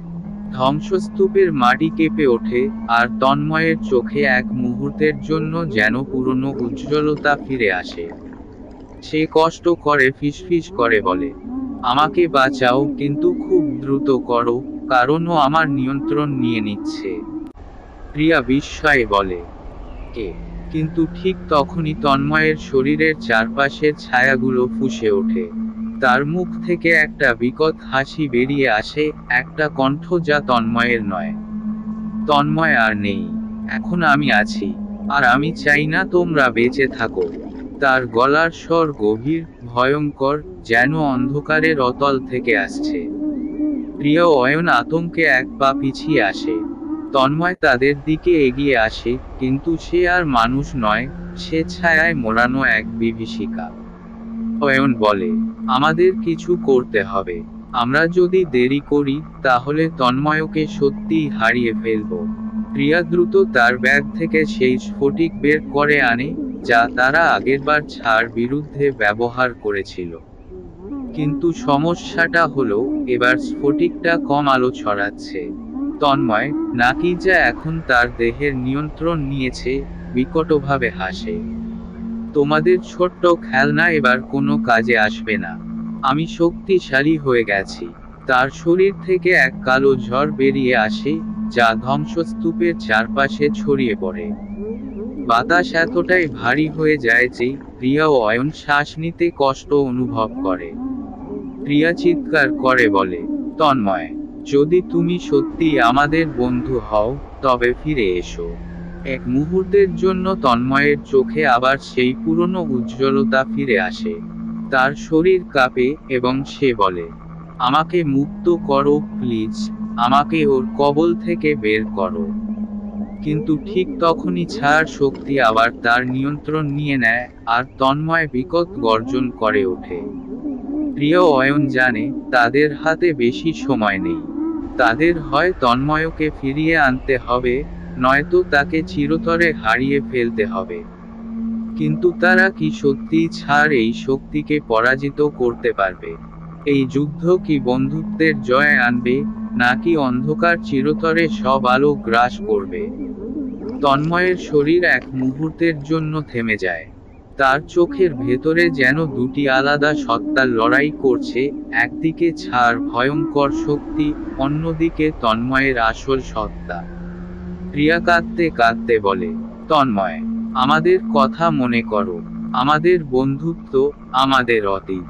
ধ্বংসস্তূপের মাটি কেঁপে ওঠে, আর তন্ময়ের চোখে এক মুহূর্তের জন্য যেন পুরনো উজ্জ্বলতা ফিরে আসে। সে কষ্ট করে ফিসফিস করে বলে, আমাকে বাঁচাও, কিন্তু খুব দ্রুত করো, কারণ ও আমার নিয়ন্ত্রণ নিয়ে নিচ্ছে। প্রিয়া বিস্ময়ে বলে, কে? কিন্তু ঠিক তখনই তন্ময়ের শরীরের চারপাশের ছায়াগুলো ফুঁসে ওঠে। তার মুখ থেকে একটা বিকট হাসি বেরিয়ে আসে, একটা কণ্ঠ যা তন্ময়ের নয়। তন্ময় আর নেই, এখন আমি আছি, আর আমি চাই না তোমরা বেঁচে থাকো। তার গলার স্বর গভীর, ভয়ঙ্কর, যেন অন্ধকারের অতল থেকে আসছে। প্রিয় অয়ন আতঙ্কে এক পা পিছিয়ে আসে। তন্ময় তাদের দিকে এগিয়ে আসে, কিন্তু সে আর মানুষ নয়, সে ছায়ায় মোড়ানো এক বিভীষিকা। অয়ন বলে, আমাদের কিছু করতে হবে। আমরা যদি দেরি করি, তাহলে তন্ময়কে সত্যিই হারিয়ে ফেলব। প্রিয়া দ্রুত তার ব্যাগ থেকে সেই স্ফটিক বের করে আনে, যা তারা আগেরবার ছায়ার বিরুদ্ধে ব্যবহার করেছিল। কিন্তু সমস্যাটা হলো, এবার স্ফটিকটা কম আলো ছড়াচ্ছে। তন্ময়, নাকি যা এখন তার দেহের নিয়ন্ত্রণ নিয়েছে, বিকটভাবে হাসে। তোমাদের ছোট্ট খেলনা এবার কোনো কাজে আসবে না। আমি শক্তিশালী হয়ে গেছি। তার শরীর থেকে এক কালো ঝড় বেরিয়ে আসে, যা ধ্বংসস্তূপের চারপাশে ছড়িয়ে পড়ে। বাতাস এতটাই ভারী হয়ে যায় যে প্রিয়া ও অয়ন শ্বাস নিতে কষ্ট অনুভব করে। প্রিয়া চিৎকার করে বলে, তন্ময়, যদি তুমি সত্যিই আমাদের বন্ধু হও, তবে ফিরে এসো। এক মুহূর্তের জন্য তন্ময়ের চোখে আবার সেই পুরনো উজ্জ্বলতা ফিরে আসে। তার শরীর কাঁপে, এবং সে বলে, আমাকে মুক্ত করো প্লিজ, আমাকে ওর কবল থেকে বের করো। কিন্তু ঠিক তখনই ছায়ার শক্তি আবার তার নিয়ন্ত্রণ নিয়ে নেয়, আর তন্ময় বিকট গর্জন করে ওঠে। প্রিয় অয়ন জানে, তাদের হাতে বেশি সময় নেই। তাদের হয় তন্ময়কে ফিরিয়ে আনতে হবে, নয়তো তাকে চিরতরে হারিয়ে ফেলতে হবে। কিন্তু তারা কি সত্যিই ছায়ার এই শক্তিকে পরাজিত করতে পারবে? এই যুদ্ধ কি বন্ধুত্বের জয় আনবে, নাকি অন্ধকার চিরতরে সব আলো গ্রাস করবে? তন্ময়ের শরীর এক মুহূর্তের জন্য থেমে যায়। তার চোখের ভেতরে যেন দুটি আলাদা সত্তার লড়াই করছে, একদিকে ছায়ার ভয়ঙ্কর শক্তি, অন্যদিকে তন্ময়ের আসল সত্তা। প্রিয়া কাঁদতে কাঁদতে বলে, তন্ময়, আমাদের কথা মনে করো, আমাদের বন্ধুত্ব, আমাদের অতীত।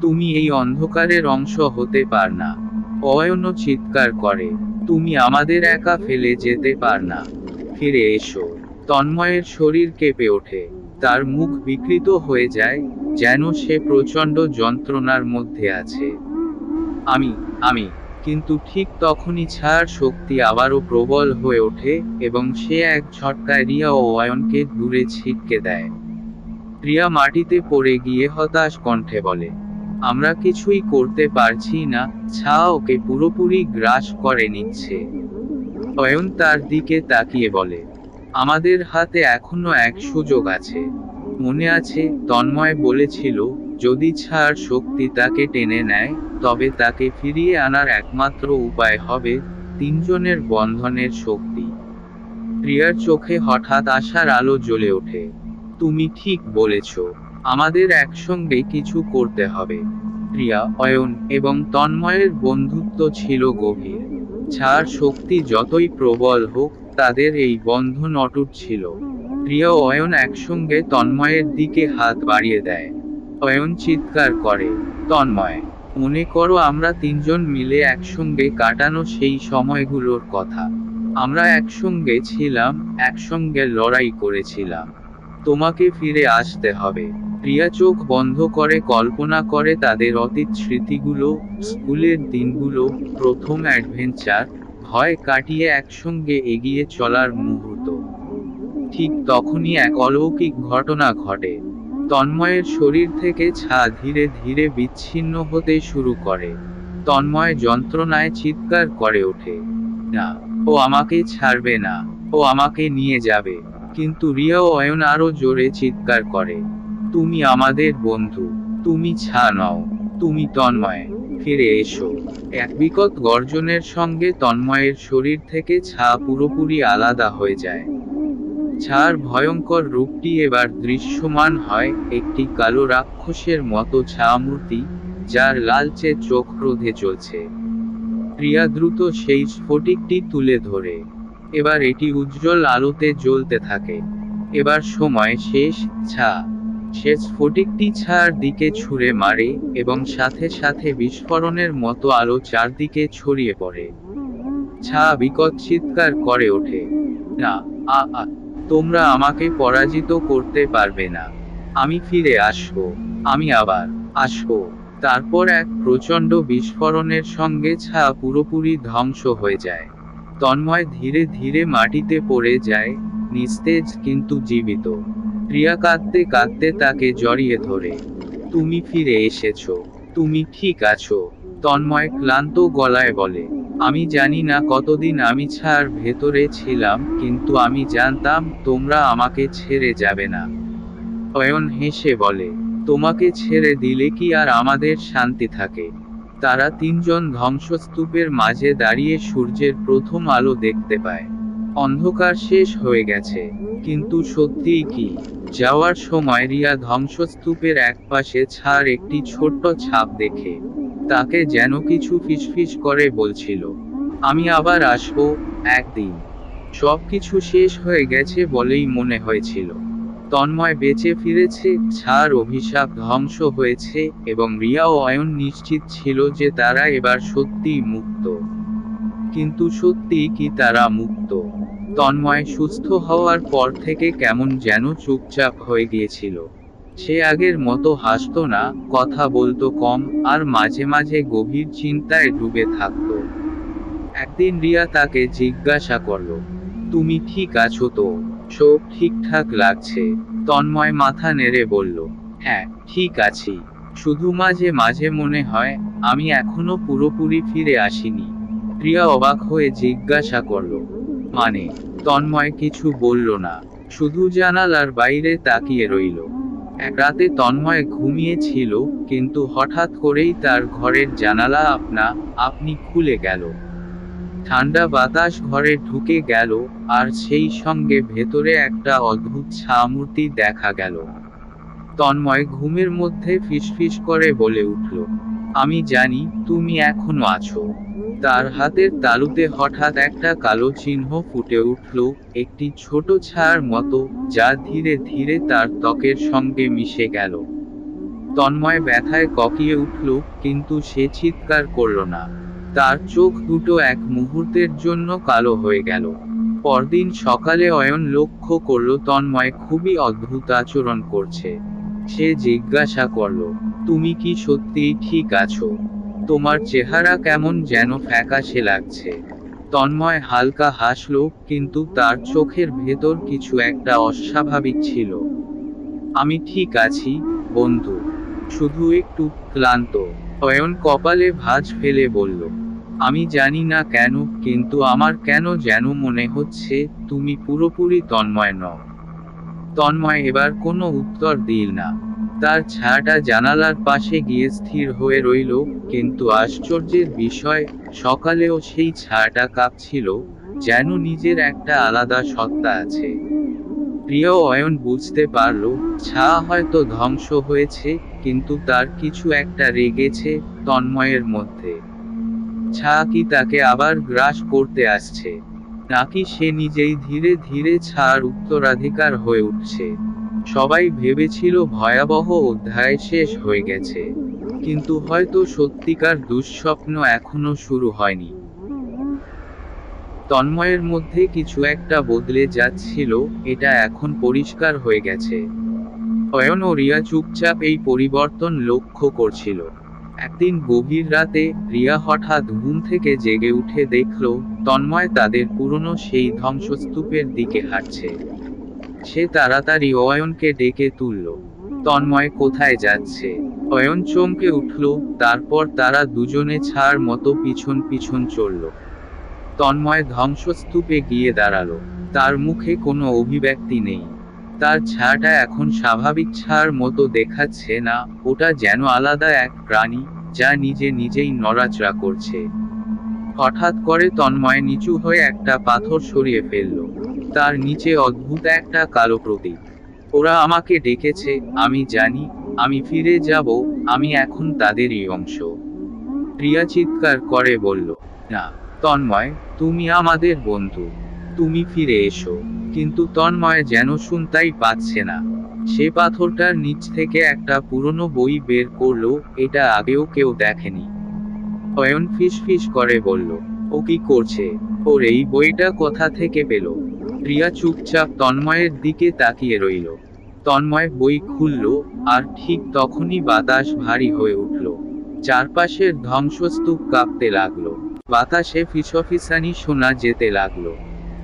তুমি এই অন্ধকারের অংশ হতে পার না। অয়নও চিৎকার করে, তুমি আমাদের একা ফেলে যেতে পার না। ফিরে এসো। তন্ময়ের শরীর কেঁপে ওঠে। তার মুখ বিকৃত হয়ে যায়, যেন সে প্রচণ্ড যন্ত্রণার মধ্যে আছে। আমি আমি কিন্তু ঠিক তখনই ছায়ার শক্তি আবারও প্রবল হয়ে ওঠে, এবং সে এক ঝটকায় রিয়া ও অয়নকে দূরে ছিটকে দেয়। রিয়া মাটিতে পড়ে গিয়ে হতাশ কণ্ঠে বলে, আমরা কিছুই করতে পারছি না, ছায়া ওকে পুরোপুরি গ্রাস করে নিচ্ছে। অয়ন তার দিকে তাকিয়ে বলে, আমাদের হাতে এখনো এক সুযোগ আছে। মনে আছে, তন্ময় বলেছিল, যদি ছায়ার শক্তি তাকে টেনে নেয়, তবে তাকে ফিরিয়ে আনার একমাত্র উপায় হবে তিনজনের বন্ধনের শক্তি। প্রিয়ার চোখে হঠাৎ আশার আলো জ্বলে ওঠে। তুমি ঠিক বলেছ, আমাদের একসঙ্গে কিছু করতে হবে। প্রিয়া, অয়ন এবং তন্ময়ের বন্ধুত্ব ছিল গভীর। ছায়ার শক্তি যতই প্রবল হোক, তাদের এই বন্ধন অটুট ছিল। রিয়া ও অয়ন একসঙ্গে তন্ময়ের দিকে হাত বাড়িয়ে দেয়। অয়ন চিৎকার করে, তন্ময়, মনে করো আমরা তিনজন মিলে একসঙ্গে কাটানো সেই সময়গুলোর কথা। আমরা একসঙ্গে ছিলাম, একসঙ্গে লড়াই করেছিলাম। তোমাকে ফিরে আসতে হবে। রিয়া চোখ বন্ধ করে কল্পনা করে তাদের অতীত স্মৃতিগুলো, স্কুলের দিনগুলো, প্রথম অ্যাডভেঞ্চার, ভয় কাটিয়ে একসঙ্গে এগিয়ে চলার মুহূর্ত। ঠিক তখনই এক অলৌকিক ঘটনা ঘটে। তন্ময়ের শরীর থেকে ছা ধীরে ধীরে বিচ্ছিন্ন হতে শুরু করে। তন্ময় যন্ত্রণায় চিৎকার করে ওঠে, না, ও আমাকে ছাড়বে না, ও আমাকে নিয়ে যাবে। কিন্তু রিয়া ও অয়ন আরো জোরে চিৎকার করে, তুমি আমাদের বন্ধু, তুমি ছা নও, তুমি তন্ময়, ফিরে এসো। এক বিকট গর্জনের সঙ্গে তন্ময়ের শরীর থেকে ছা পুরোপুরি আলাদা হয়ে যায়। ছার ভয়ঙ্কর রূপটি এবার দৃশ্যমান হয়, একটি কালো রাক্ষসের মতো ছা মূর্তি, যার লালচে চোখ ক্রোধে জ্বলছে। রিয়া দ্রুত সেই স্ফটিকটি তুলে ধরে। এবার এটি উজ্জ্বল আলোতে জ্বলতে থাকে। এবার সময় শেষ। ছা সে স্ফটিকটি ছার দিকে ছুঁড়ে মারে, এবং সাথে সাথে বিস্ফোরণের মতো আলো চারদিকে ছড়িয়ে পড়ে। ছা বিকট চিৎকার করে ওঠে, না, আ আ তোমরা আমাকে পরাজিত করতে পারবে না। আমি ফিরে আসবো, আমি আবার আসবো। তারপর এক প্রচণ্ড বিস্ফোরণের সঙ্গে ছা পুরোপুরি ধ্বংস হয়ে যায়। তন্ময় ধীরে ধীরে মাটিতে পড়ে যায়, নিস্তেজ কিন্তু জীবিত। রিয়া কাঁদতে কাঁদতে তাকে জড়িয়ে ধরে, তুমি ফিরে এসেছো, তুমি ঠিক আছো। তন্ময় ক্লান্ত গলায় বলে, আমি জানি না কতদিন আমি ছার ভেতরে ছিলাম, কিন্তু আমি জানতাম তোমরা আমাকে ছেড়ে যাবে না। অয়ন হেসে বলে, তোমাকে ছেড়ে দিলে কি আর আমাদের শান্তি থাকে? তারা তিনজন ধ্বংসস্তূপের মাঝে দাঁড়িয়ে সূর্যের প্রথম আলো দেখতে পায়। অন্ধকার শেষ হয়ে গেছে, কিন্তু সত্যিই কি? যাওয়ার সময় রিয়া ধ্বংসস্তূপের একপাশে ছার একটি ছোট্ট ছাপ দেখে। তাকে যেন কিছু ফিসফিস করে বলছিল, আমি আবার আসবো একদিন। সবকিছু শেষ হয়ে গেছে বলেই মনে হয়েছিল। তন্ময় বেঁচে ফিরেছে, ছার অভিশাপ ধ্বংস হয়েছে, এবং রিয়া ও অয়ন নিশ্চিত ছিল যে তারা এবার সত্যিই মুক্ত। কিন্তু সত্যিই কি তারা মুক্ত? তন্ময় সুস্থ হওয়ার পর থেকে কেমন যেন চুপচাপ হয়ে গিয়েছিল। সে আগের মতো হাসতো না, কথা বলতো কম, আর মাঝে মাঝে গভীর চিন্তায় ডুবে থাকতো। একদিন রিয়া তাকে জিজ্ঞাসা করল, তুমি ঠিক আছো তো? সব ঠিকঠাক লাগছে? তন্ময় মাথা নেড়ে বলল, হ্যাঁ, ঠিক আছি। শুধু মাঝে মাঝে মনে হয় আমি এখনো পুরোপুরি ফিরে আসিনি। রিয়া অবাক হয়ে জিজ্ঞাসা করল, মানে? তন্ময় কিছু বলল না, শুধু জানালার বাইরে তাকিয়ে রইল। এক রাতে তন্ময় ঘুমিয়েছিল, কিন্তু হঠাৎ করেই তার ঘরের জানালা আপনা আপনি খুলে গেল। ঠান্ডা বাতাস ঘরে ঢুকে গেল, আর সেই সঙ্গে ভেতরে একটা অদ্ভুত ছামূর্তি দেখা গেল। তন্ময় ঘুমের মধ্যে ফিসফিস করে বলে উঠল, আমি জানি তুমি এখনো আছো। তার হাতের তালুতে হঠাৎ একটা কালো চিহ্ন ফুটে উঠল, একটি ছোট ছায়ার মতো, যা ধীরে ধীরে তার ত্বকের সঙ্গে মিশে গেল। তন্ময় ব্যথায় কঁকিয়ে উঠল, কিন্তু সে চিৎকার করল না। তার চোখ দুটো এক মুহূর্তের জন্য কালো হয়ে গেল। পরদিন সকালে অয়ন লক্ষ্য করল তন্ময় খুবই অদ্ভুত আচরণ করছে। সে জিজ্ঞাসা করল, তুমি কি সত্যিই ঠিক আছো? তোমার চেহারা কেমন যেন ফ্যাকাশে লাগছে। তন্ময় হালকা হাসল, কিন্তু তার চোখের ভেতর কিছু একটা অস্বাভাবিক ছিল। আমি ঠিক আছি, বন্ধু, শুধু একটু ক্লান্ত। অয়ন কপালে ভাঁজ ফেলে বলল, আমি জানি না কেন, কিন্তু আমার কেন যেন মনে হচ্ছে তুমি পুরোপুরি তন্ময় নও। তন্ময় এবার কোনো উত্তর দিল না। তার ছায়াটা জানালার পাশে গিয়ে স্থির হয়ে রইল, কিন্তু আশ্চর্যের বিষয়, সকালেও সেই ছায়াটা কাঁপছিল, যেন নিজের একটা আলাদা সত্তা আছে। প্রিয় অয়ন বুঝতে পারল, ছায়া হয়তো ধ্বংস হয়েছে, কিন্তু তার কিছু একটা রেগেছে তন্ময়ের মধ্যে। ছায়া কি তাকে আবার গ্রাস করতে আসছে? নাকি সে নিজেই ধীরে ধীরে ছায়ার উত্তরাধিকার হয়ে উঠছে। সবাই ভেবেছিল ভয়াবহ অধ্যায় শেষ হয়ে গেছে, কিন্তু হয়তো সত্যিকার দুঃস্বপ্ন এখনো শুরু হয়নি। তন্ময়ের মধ্যে কিছু একটা বদলে যাচ্ছিল, এটা এখন পরিষ্কার হয়ে গেছে। অয়ন ও রিয়া চুপচাপ এই পরিবর্তন লক্ষ্য করছিল। একদিন গভীর রাতে রিয়া হঠাৎ ঘুম থেকে জেগে উঠে দেখল তন্ময় তাদের পুরনো সেই ধ্বংসস্তূপের দিকে হাঁটছে। সে তাড়াতাড়ি অয়নকে ডেকে তুলল। তন্ময় কোথায় যাচ্ছে? অয়ন চমকে উঠল, তারপর তারা দুজনে ছায়ার মতো পিছন পিছন চলল। তন্ময় ধ্বংসস্তূপে গিয়ে দাঁড়ালো। তার মুখে কোনো অভিব্যক্তি নেই। তার ছায়াটা এখন স্বাভাবিক ছায়ার মতো দেখাচ্ছে না, ওটা যেন আলাদা এক প্রাণী, যা নিজে নিজেই নড়াচড়া করছে। হঠাৎ করে তন্ময় নিচু হয়ে একটা পাথর সরিয়ে ফেলল। তার নিচে অদ্ভুত একটা কালো প্রতীক। ওরা আমাকে ডেকেছে, আমি জানি, আমি ফিরে যাব, আমি এখন তাদেরই অংশ। প্রিয়া চিৎকার করে বলল, না তন্ময়, তুমি আমাদের বন্ধু, তুমি ফিরে এসো। কিন্তু তন্ময় যেন শুনতেই পাচ্ছে না। সে পাথরটার নিচ থেকে একটা পুরনো বই বের করলো, এটা আগেও কেউ দেখেনি। অয়ন ফিসফিস করে বলল, ও কি করছে? ওর এই বইটা কোথা থেকে পেল? প্রিয়া চুপচাপ তন্ময়ের দিকে তাকিয়ে রইল। তন্ময় বই খুলল, আর ঠিক তখনই বাতাস ভারী হয়ে উঠল। চারপাশের ধ্বংসস্তূপ কাঁপতে লাগলো। বাতাসে ফিসফিসানি শোনা যেতে লাগলো।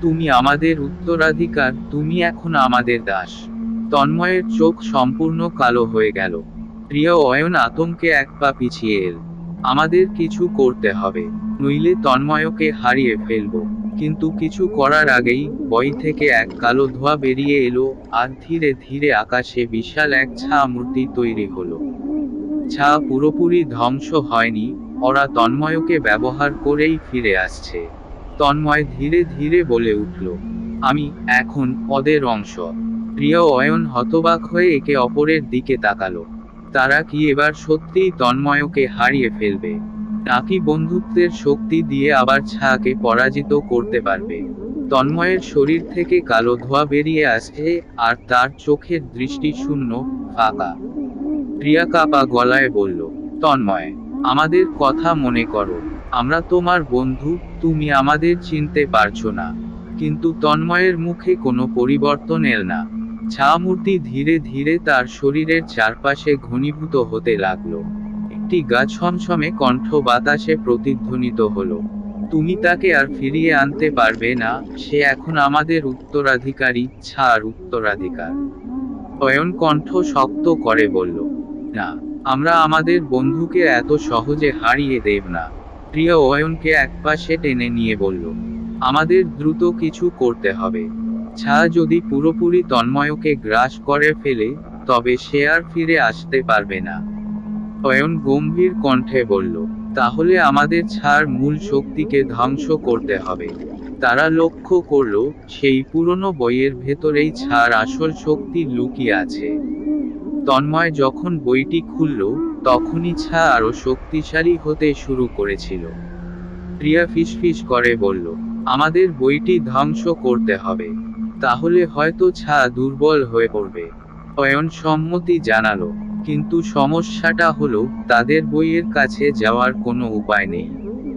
তুমি আমাদের উত্তরাধিকার, তুমি এখন আমাদের দাস। তন্ময়ের চোখ সম্পূর্ণ কালো হয়ে গেল। প্রিয়া অয়ন আতঙ্কে এক পা পিছিয়ে এল। আমাদের কিছু করতে হবে, নইলে তন্ময়কে হারিয়ে ফেলব। কিন্তু কিছু করার আগেই বই থেকে এক কালো ধোঁয়া বেরিয়ে এলো, আর ধীরে ধীরে আকাশে বিশাল এক ছায়া মূর্তি তৈরি হলো। ছায়া পুরোপুরি ধ্বংস হয়নি, ওরা তন্ময়কে ব্যবহার করেই ফিরে আসছে। তন্ময় ধীরে ধীরে বলে উঠল, আমি এখন ওদের অংশ। প্রিয় অয়ন হতবাক হয়ে একে অপরের দিকে তাকালো। তারা কি এবার সত্যিই তন্ময়কে হারিয়ে ফেলবে, নাকি বন্ধুত্বের শক্তি দিয়ে আবার ছায়াকে পরাজিত করতে পারবে? তন্ময়ের শরীর থেকে কালো ধোঁয়া বেরিয়ে আসছে, আর তার চোখের দৃষ্টি শূন্য, ফাঁকা। প্রিয়া কাঁপা গলায় বলল, তন্ময়, আমাদের কথা মনে করো, আমরা তোমার বন্ধু, তুমি আমাদের চিনতে পারছো না। কিন্তু তন্ময়ের মুখে কোনো পরিবর্তন এল না। ছায়ামূর্তি ধীরে ধীরে তার শরীরের চারপাশে ঘনীভূত হতে লাগলো। একটি গা ছমছমে কণ্ঠ বাতাসে প্রতিধ্বনিত হলো, তুমি তাকে আর ফিরিয়ে আনতে পারবে না, সে এখন আমাদের উত্তরাধিকারী, ছায়ার উত্তরাধিকার। অয়ন কণ্ঠ শক্ত করে বলল, না, আমরা আমাদের বন্ধুকে এত সহজে হারিয়ে দেব না। প্রিয়া অয়নকে একপাশে টেনে নিয়ে বলল, আমাদের দ্রুত কিছু করতে হবে। ছায়া যদি পুরোপুরি তন্ময়কে গ্রাস করে ফেলে, তবে সে আর ফিরে আসতে পারবে না। অয়ন গম্ভীর কণ্ঠে বলল, তাহলে আমাদের ছায়ার মূল শক্তিকে ধ্বংস করতে হবে। তারা লক্ষ্য করল, সেই পুরনো বইয়ের ভেতরেই ছায়ার আসল শক্তি লুকিয়ে আছে। তন্ময় যখন বইটি খুলল, তখনই ছায়া আরো শক্তিশালী হতে শুরু করেছিল। প্রিয়া ফিসফিস করে বলল, আমাদের বইটি ধ্বংস করতে হবে, তাহলে হয়তো ছায়া দুর্বল হয়ে পড়বে। অয়ন সম্মতি জানালো, কিন্তু সমস্যাটা হলো, তাদের বইয়ের কাছে যাওয়ার কোনো উপায় নেই।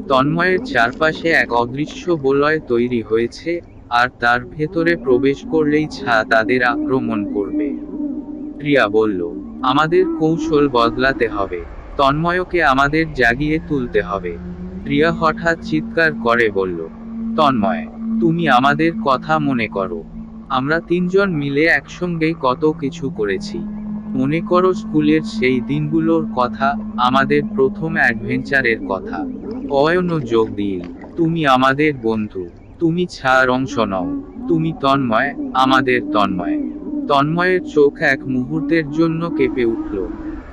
তন্ময়ের চারপাশে এক অদৃশ্য বলয় তৈরি হয়েছে, আর তার ভেতরে প্রবেশ করলেই ছায়া তাদের আক্রমণ করবে। প্রিয়া বলল, আমাদের কৌশল বদলাতে হবে, তন্ময়কে আমাদের জাগিয়ে তুলতে হবে। প্রিয়া হঠাৎ চিৎকার করে বলল, তন্ময়, তুমি আমাদের কথা মনে করো। আমরা তিনজন মিলে একসঙ্গে কত কিছু করেছি। মনে করো স্কুলের সেই দিনগুলোর কথা, আমাদের প্রথম অ্যাডভেঞ্চারের কথা। অয়নও যোগ দিল, তুমি আমাদের বন্ধু, তুমি ছায়ার অংশ নও, তুমি তন্ময়, আমাদের তন্ময়। তন্ময়ের চোখ এক মুহূর্তের জন্য কেঁপে উঠল।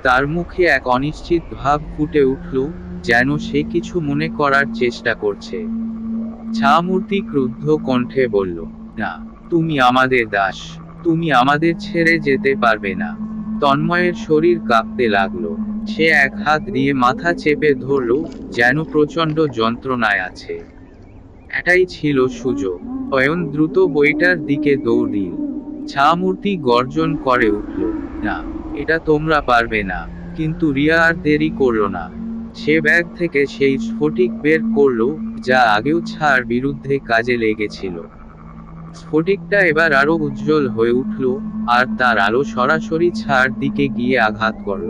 তার মুখে এক অনিশ্চিত ভাব ফুটে উঠল, যেন সে কিছু মনে করার চেষ্টা করছে। ছায়ামূর্তি ক্রুদ্ধ কণ্ঠে বলল, না, তুমি আমাদের দাস, তুমি আমাদের ছেড়ে যেতে পারবে না। তন্ময়ের শরীর কাঁপতে লাগলো। সে এক হাত দিয়ে মাথা চেপে ধরল, যেন প্রচণ্ড যন্ত্রণায় আছে। এটাই ছিল সুযোগ। অয়ন দ্রুত বইটার দিকে দৌড় দিল। ছামূর্তি গর্জন করে উঠল, না, এটা তোমরা পারবে না। কিন্তু রিয়া আর দেরি করল না। সে ব্যাগ থেকে সেই স্ফটিক বের করল, যা আগেও ছার বিরুদ্ধে কাজে লেগেছিল। স্ফটিকটা এবার আরো উজ্জ্বল হয়ে উঠল, আর তার আলো সরাসরি ছার দিকে গিয়ে আঘাত করল।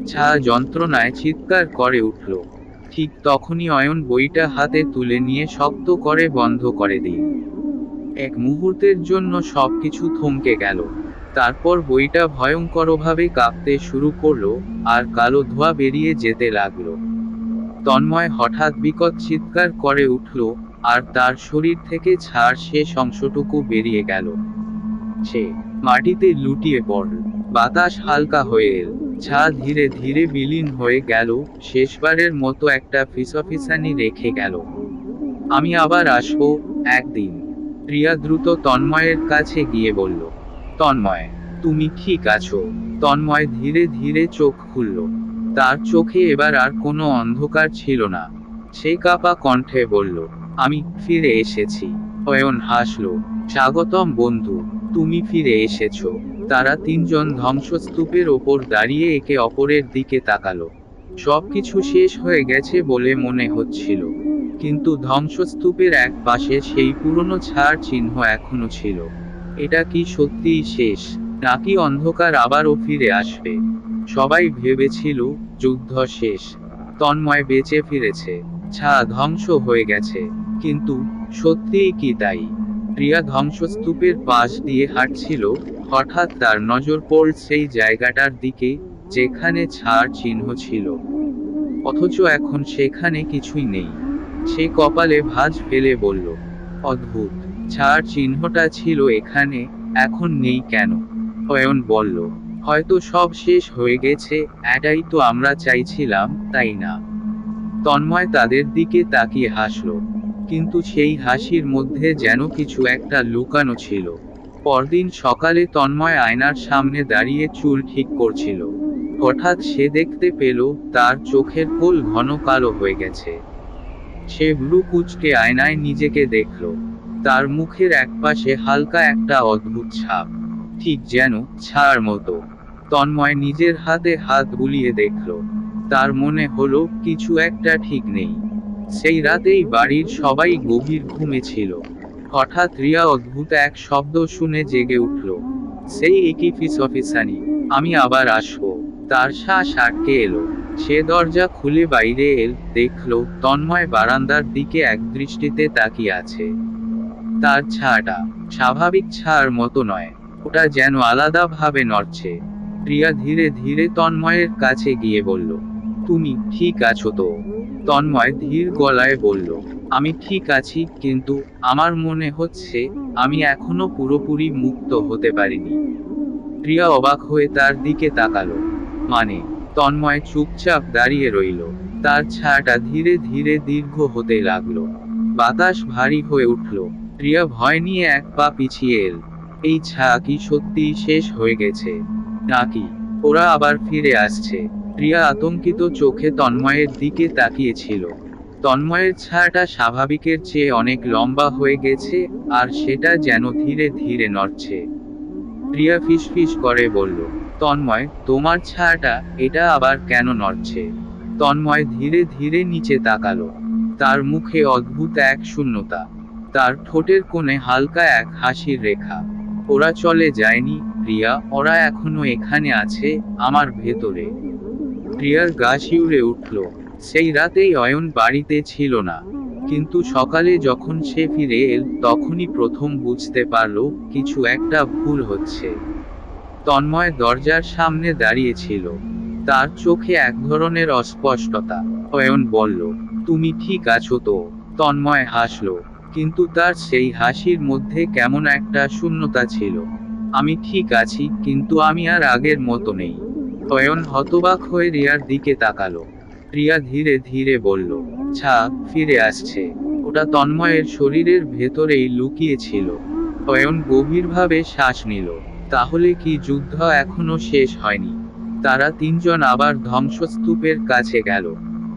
ছা যন্ত্রণায় চিৎকার করে উঠল। ঠিক তখনই অয়ন বইটা হাতে তুলে নিয়ে শক্ত করে বন্ধ করে দিল। এক মুহূর্তের জন্য সবকিছু থমকে গেল। তারপর বইটা ভয়ঙ্করভাবে কাঁপতে শুরু করলো, আর কালো ধোঁয়া বেরিয়ে যেতে লাগলো। তন্ময় হঠাৎ বিকট চিৎকার করে উঠল, আর তার শরীর থেকে ছাড় শেষ অংশটুকু বেরিয়ে গেল। সে মাটিতে লুটিয়ে পড়ল। বাতাস হালকা হয়ে এল। ছা ধীরে ধীরে বিলীন হয়ে গেল, শেষবারের মতো একটা ফিসফিসানি রেখে গেল, আমি আবার আসবো একদিন। প্রিয়া দ্রুত তন্ময়ের কাছে গিয়ে বলল, তন্ময়, তুমি ঠিক আছো? তন্ময় ধীরে ধীরে চোখ খুলল। তার চোখে এবার আর কোনো অন্ধকার ছিল না। সে কাঁপা কণ্ঠে বলল, আমি ফিরে এসেছি। অয়ন হাসল, স্বাগতম বন্ধু, তুমি ফিরে এসেছো। তারা তিনজন ধ্বংসস্তূপের ওপর দাঁড়িয়ে একে অপরের দিকে তাকালো। সবকিছু শেষ হয়ে গেছে বলে মনে হচ্ছিল, কিন্তু ধ্বংসস্তূপের এক পাশে সেই পুরনো ছাড় চিহ্ন এখনো ছিল। এটা কি সত্যিই শেষ, নাকি অন্ধকার আবারও ফিরে আসবে? সবাই ভেবেছিল যুদ্ধ শেষ, তন্ময় বেঁচে ফিরেছে, ছা ধ্বংস হয়ে গেছে। কিন্তু সত্যিই কি তাই? প্রিয়া ধ্বংসস্তূপের পাশ দিয়ে হাঁটছিল, হঠাৎ তার নজর পড়ল সেই জায়গাটার দিকে যেখানে ছাড় চিহ্ন ছিল, অথচ এখন সেখানে কিছুই নেই। সে কপালে ভাঁজ ফেলে বলল, অদ্ভুত, ছাড় চিহ্নটা ছিল এখানে, এখন নেই কেন? অয়ন বলল, হয়তো সব শেষ হয়ে গেছে, এটাই তো আমরা চাইছিলাম, তাই না? তন্ময় তাদের দিকে তাকিয়ে হাসল, কিন্তু সেই হাসির মধ্যে যেন কিছু একটা লুকানো ছিল। পরদিন সকালে তন্ময় আয়নার সামনে দাঁড়িয়ে চুল ঠিক করছিল। হঠাৎ সে দেখতে পেল তার চোখের কোল ঘন কালো হয়ে গেছে। সে ভ্রু কুঁচকে আয়নায় নিজেকে দেখল। তার মুখের একপাশে হালকা একটা অদ্ভুত ছাপ, ঠিক যেন ছায়ার মতো। তন্ময় নিজের হাতে হাত বুলিয়ে দেখল। তার মনে হলো কিছু একটা ঠিক নেই। সেই রাতেই বাড়ির সবাই গভীর ঘুমে ছিল। হঠাৎ রিয়া অদ্ভুত এক শব্দ শুনে জেগে উঠল। সেই একই ফিসফিসানি, আমি আবার আসবো। তার শ্বাস আটকে এলো। সে দরজা খুলে বাইরে এল, দেখল তন্ময় বারান্দার দিকে এক দৃষ্টিতে তাকিয়ে আছে। তার ছাটা স্বাভাবিক ছায়ার মতো নয়, ওটা যেন আলাদাভাবে নড়ছে। প্রিয়া ধীরে ধীরে তন্ময়ের কাছে গিয়ে বলল, তুমি ঠিক আছো তো? তন্ময় ধীর গলায় বলল, আমি ঠিক আছি, কিন্তু আমার মনে হচ্ছে আমি এখনো পুরোপুরি মুক্ত হতে পারিনি। প্রিয়া অবাক হয়ে তার দিকে তাকালো, মানে? তন্ময় চুপচাপ দাঁড়িয়ে রইল। তার ছায়াটা ধীরে ধীরে দীর্ঘ হতে লাগলো। বাতাস ভারী হয়ে উঠল। প্রিয়া ভয় নিয়ে এক পা পিছিয়ে এল। এই ছায়া কি সত্যিই শেষ হয়ে গেছে, নাকি ওরা আবার ফিরে আসছে? প্রিয়া আতঙ্কিত চোখে তন্ময়ের দিকে তাকিয়েছিল। তন্ময়ের ছায়াটা স্বাভাবিকের চেয়ে অনেক লম্বা হয়ে গেছে, আর সেটা যেন ধীরে ধীরে নড়ছে। প্রিয়া ফিসফিস করে বলল, তন্ময়, তোমার ছায়াটা এটা আবার কেন নড়ছে? তন্ময় ধীরে ধীরে নিচে তাকালো। তার মুখে অদ্ভুত এক শূন্যতা। তার ঠোঁটের কোণে হালকা এক হাসির রেখা। ওরা চলে যায়নি প্রিয়া, ওরা এখনো এখানে আছে, আমার ভেতরে। প্রিয়ার গা শিউরে উঠল। সেই রাতেই অয়ন বাড়িতে ছিল না, কিন্তু সকালে যখন সে ফিরে এল তখনই প্রথম বুঝতে পারল কিছু একটা ভুল হচ্ছে। তন্ময় দরজার সামনে দাঁড়িয়েছিল। তার চোখে এক ধরনের অস্পষ্টতা। অয়ন বলল, তুমি ঠিক আছো তো? তন্ময় হাসল, কিন্তু তার সেই হাসির মধ্যে কেমন একটা শূন্যতা ছিল। আমি ঠিক আছি, কিন্তু আমি আর আগের মতো নেই। অয়ন হতবাক হয়ে রিয়ার দিকে তাকালো। প্রিয়া ধীরে ধীরে বলল, ছা ফিরে আসছে। ওটা তন্ময়ের শরীরের ভেতরেই লুকিয়ে ছিল। অয়ন গভীরভাবে শ্বাস নিল। তাহলে কি যুদ্ধ এখনো শেষ হয়নি? তারা তিনজন আবার ধ্বংসস্তূপের কাছে গেল।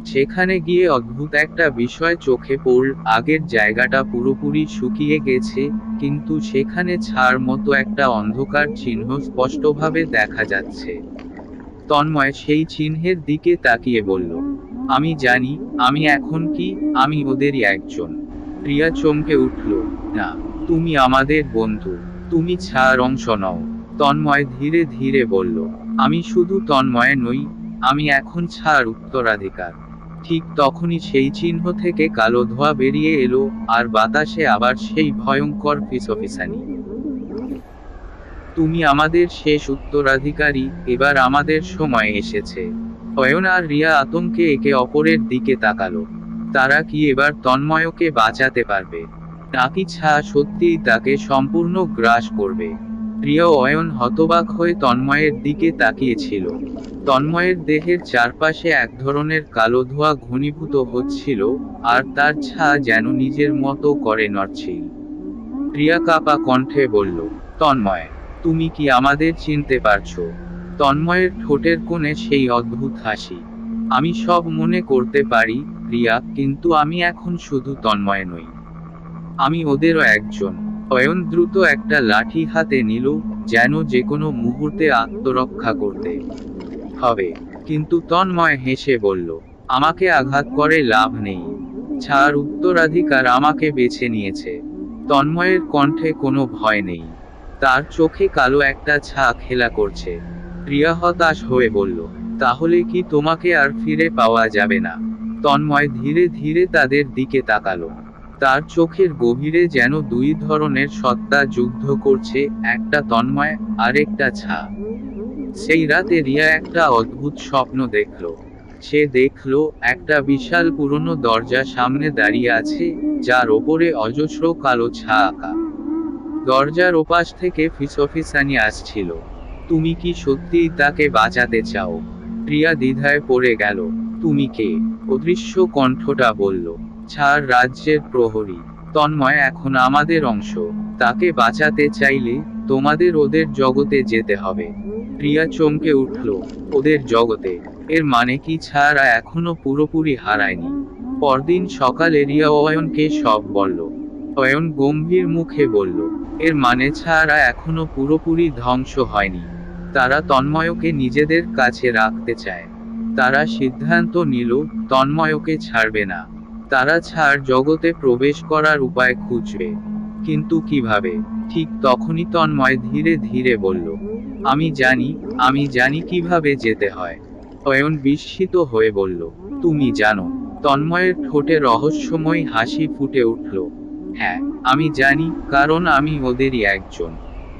সেখানে গিয়ে অদ্ভুত একটা বিষয় চোখে পড়ল, আগের জায়গাটা পুরোপুরি শুকিয়ে গেছে, কিন্তু সেখানে ছায়ার মতো একটা অন্ধকার চিহ্ন স্পষ্টভাবে দেখা যাচ্ছে। তন্ময় সেই চিহ্নের দিকে তাকিয়ে বলল, আমি জানি, আমি এখন কি, আমি ওদেরই একজন। প্রিয়া চমকে উঠল, না, তুমি আমাদের বন্ধু, তুমি ছায়ার অংশ নও। তন্ময় ধীরে ধীরে বলল, আমি শুধু তন্ময় নই, আমি এখন ছায়ার উত্তরাধিকার। ঠিক তখনই সেই চিহ্ন থেকে কালো ধোঁয়া বেরিয়ে এলো, আর বাতাসে আবার সেই ভয়ঙ্কর ফিসফিসানি। তুমি আমাদের শেষ উত্তরাধিকারী, এবার আমাদের সময় এসেছে। অয়ন আর রিয়া আতঙ্কে একে অপরের দিকে তাকালো। তারা কি এবার তন্ময়কে বাঁচাতে পারবে, নাকি ছায়া সত্যিই তাকে সম্পূর্ণ গ্রাস করবে? রিয়া ও অয়ন হতবাক হয়ে তন্ময়ের দিকে তাকিয়েছিল। তন্ময়ের দেহের চারপাশে এক ধরনের কালো ধোঁয়া ঘনীভূত হচ্ছিল, আর তার ছায়া যেন নিজের মতো করে নড়ছিল। রিয়া কাঁপা কণ্ঠে বলল, তন্ময়, তুমি কি আমাদের চিনতে পারছো? তন্ময়ের ঠোঁটের কোণে সেই অদ্ভুত হাসি। আমি সব মনে করতে পারি, রিয়া, কিন্তু আমি এখন শুধু তন্ময় নই, আমি ওদেরও একজন। অয়ন দ্রুত একটা লাঠি হাতে নিল, যেন যে কোনো মুহূর্তে আত্মরক্ষা করতে হবে। কিন্তু তন্ময় হেসে বলল, আমাকে আঘাত করে লাভ নেই, ছায়ার উত্তরাধিকার আমাকে বেছে নিয়েছে। তন্ময়ের কণ্ঠে কোনো ভয় নেই, তার চোখে কালো একটা ছায়া খেলা করছে। রিয়া হতাশ হয়ে বলল, তাহলে কি তোমাকে আর ফিরে পাওয়া যাবে না? তন্ময় ধীরে ধীরে তাদের দিকে তাকালো। তার চোখের গভীরে যেন দুই ধরনের সত্তা যুদ্ধ করছে, একটা তন্ময়, আরেকটা ছায়া। সেই রাতে রিয়া একটা অদ্ভুত স্বপ্ন দেখল। সে দেখল, একটা বিশাল পুরনো দরজা সামনে দাঁড়িয়ে আছে, যার ওপরে অজস্র কালো ছায়া আঁকা। দরজার ওপাশ থেকে ফিসফিসানি আসছিল। তুমি কি সত্যিই তাকে বাঁচাতে চাও? রিয়া দ্বিধায় পড়ে গেল। তুমি কে? অদৃশ্য কণ্ঠটা বলল, ছায়ার রাজ্যের প্রহরী। তন্ময় এখন আমাদের অংশ, তাকে বাঁচাতে চাইলে তোমাদের ওদের জগতে যেতে হবে। রিয়া চমকে উঠল, ওদের জগতে? এর মানে কি ছায়ারা এখনো পুরোপুরি হারায়নি? পরদিন সকালে রিয়া অয়নকে সব বলল। অয়ন গম্ভীর মুখে বলল, এর মানে ছায়ারা এখনো পুরোপুরি ধ্বংস হয়নি, তারা তন্ময়কে নিজেদের কাছে রাখতে চায়। তারা সিদ্ধান্ত নিল, তন্ময়কে ছাড়বে না। তারা ছায়ার জগতে প্রবেশ করার উপায় খুঁজবে, কিন্তু কিভাবে? ঠিক তখনই তন্ময় ধীরে ধীরে বলল, আমি জানি, আমি জানি কিভাবে যেতে হয়। অয়ন বিস্মিত হয়ে বলল, তুমি জানো? তন্ময়ের ঠোঁটে রহস্যময় হাসি ফুটে উঠল। হ্যাঁ, আমি জানি, কারণ আমি ওদেরই একজন।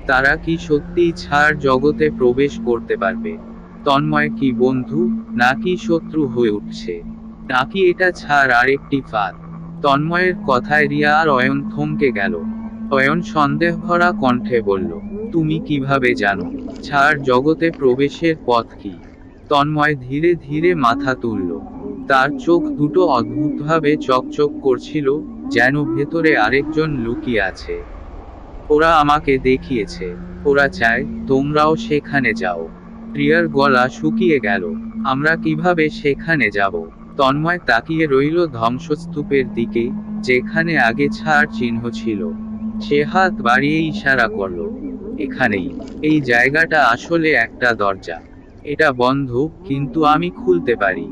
তারা কি সত্যিই ছায়ার জগতে প্রবেশ করতে পারবে? তন্ময় কি বন্ধু, নাকি শত্রু হয়ে উঠছে? নাকি এটা ছায়ার আরেকটি ফাঁদ? তন্ময়ের কথায় রিয়া আর অয়ন থমকে গেল। অয়ন সন্দেহভরা কণ্ঠে বলল, তুমি কিভাবে জানো ছায়ার জগতে প্রবেশের পথ কি? তন্ময় ধীরে ধীরে মাথা তুলল। তার চোখ দুটো অদ্ভুতভাবে চকচক করছিল, যেন ভেতরে আরেকজন লুকিয়ে আছে। ওরা আমাকে দেখিয়েছে, ওরা চায় তোমরাও সেখানে যাও। রিয়ার গলা শুকিয়ে গেল। আমরা কিভাবে সেখানে যাব? তন্ময় তাকিয়ে রইল ধ্বংসস্তূপের দিকে, যেখানে আগে ছায়ার চিহ্ন ছিল। সে হাত বাড়িয়ে ইশারা করল, এখানেই। এই জায়গাটা আসলে একটা দরজা। এটা বন্ধ, কিন্তু আমি খুলতে পারি।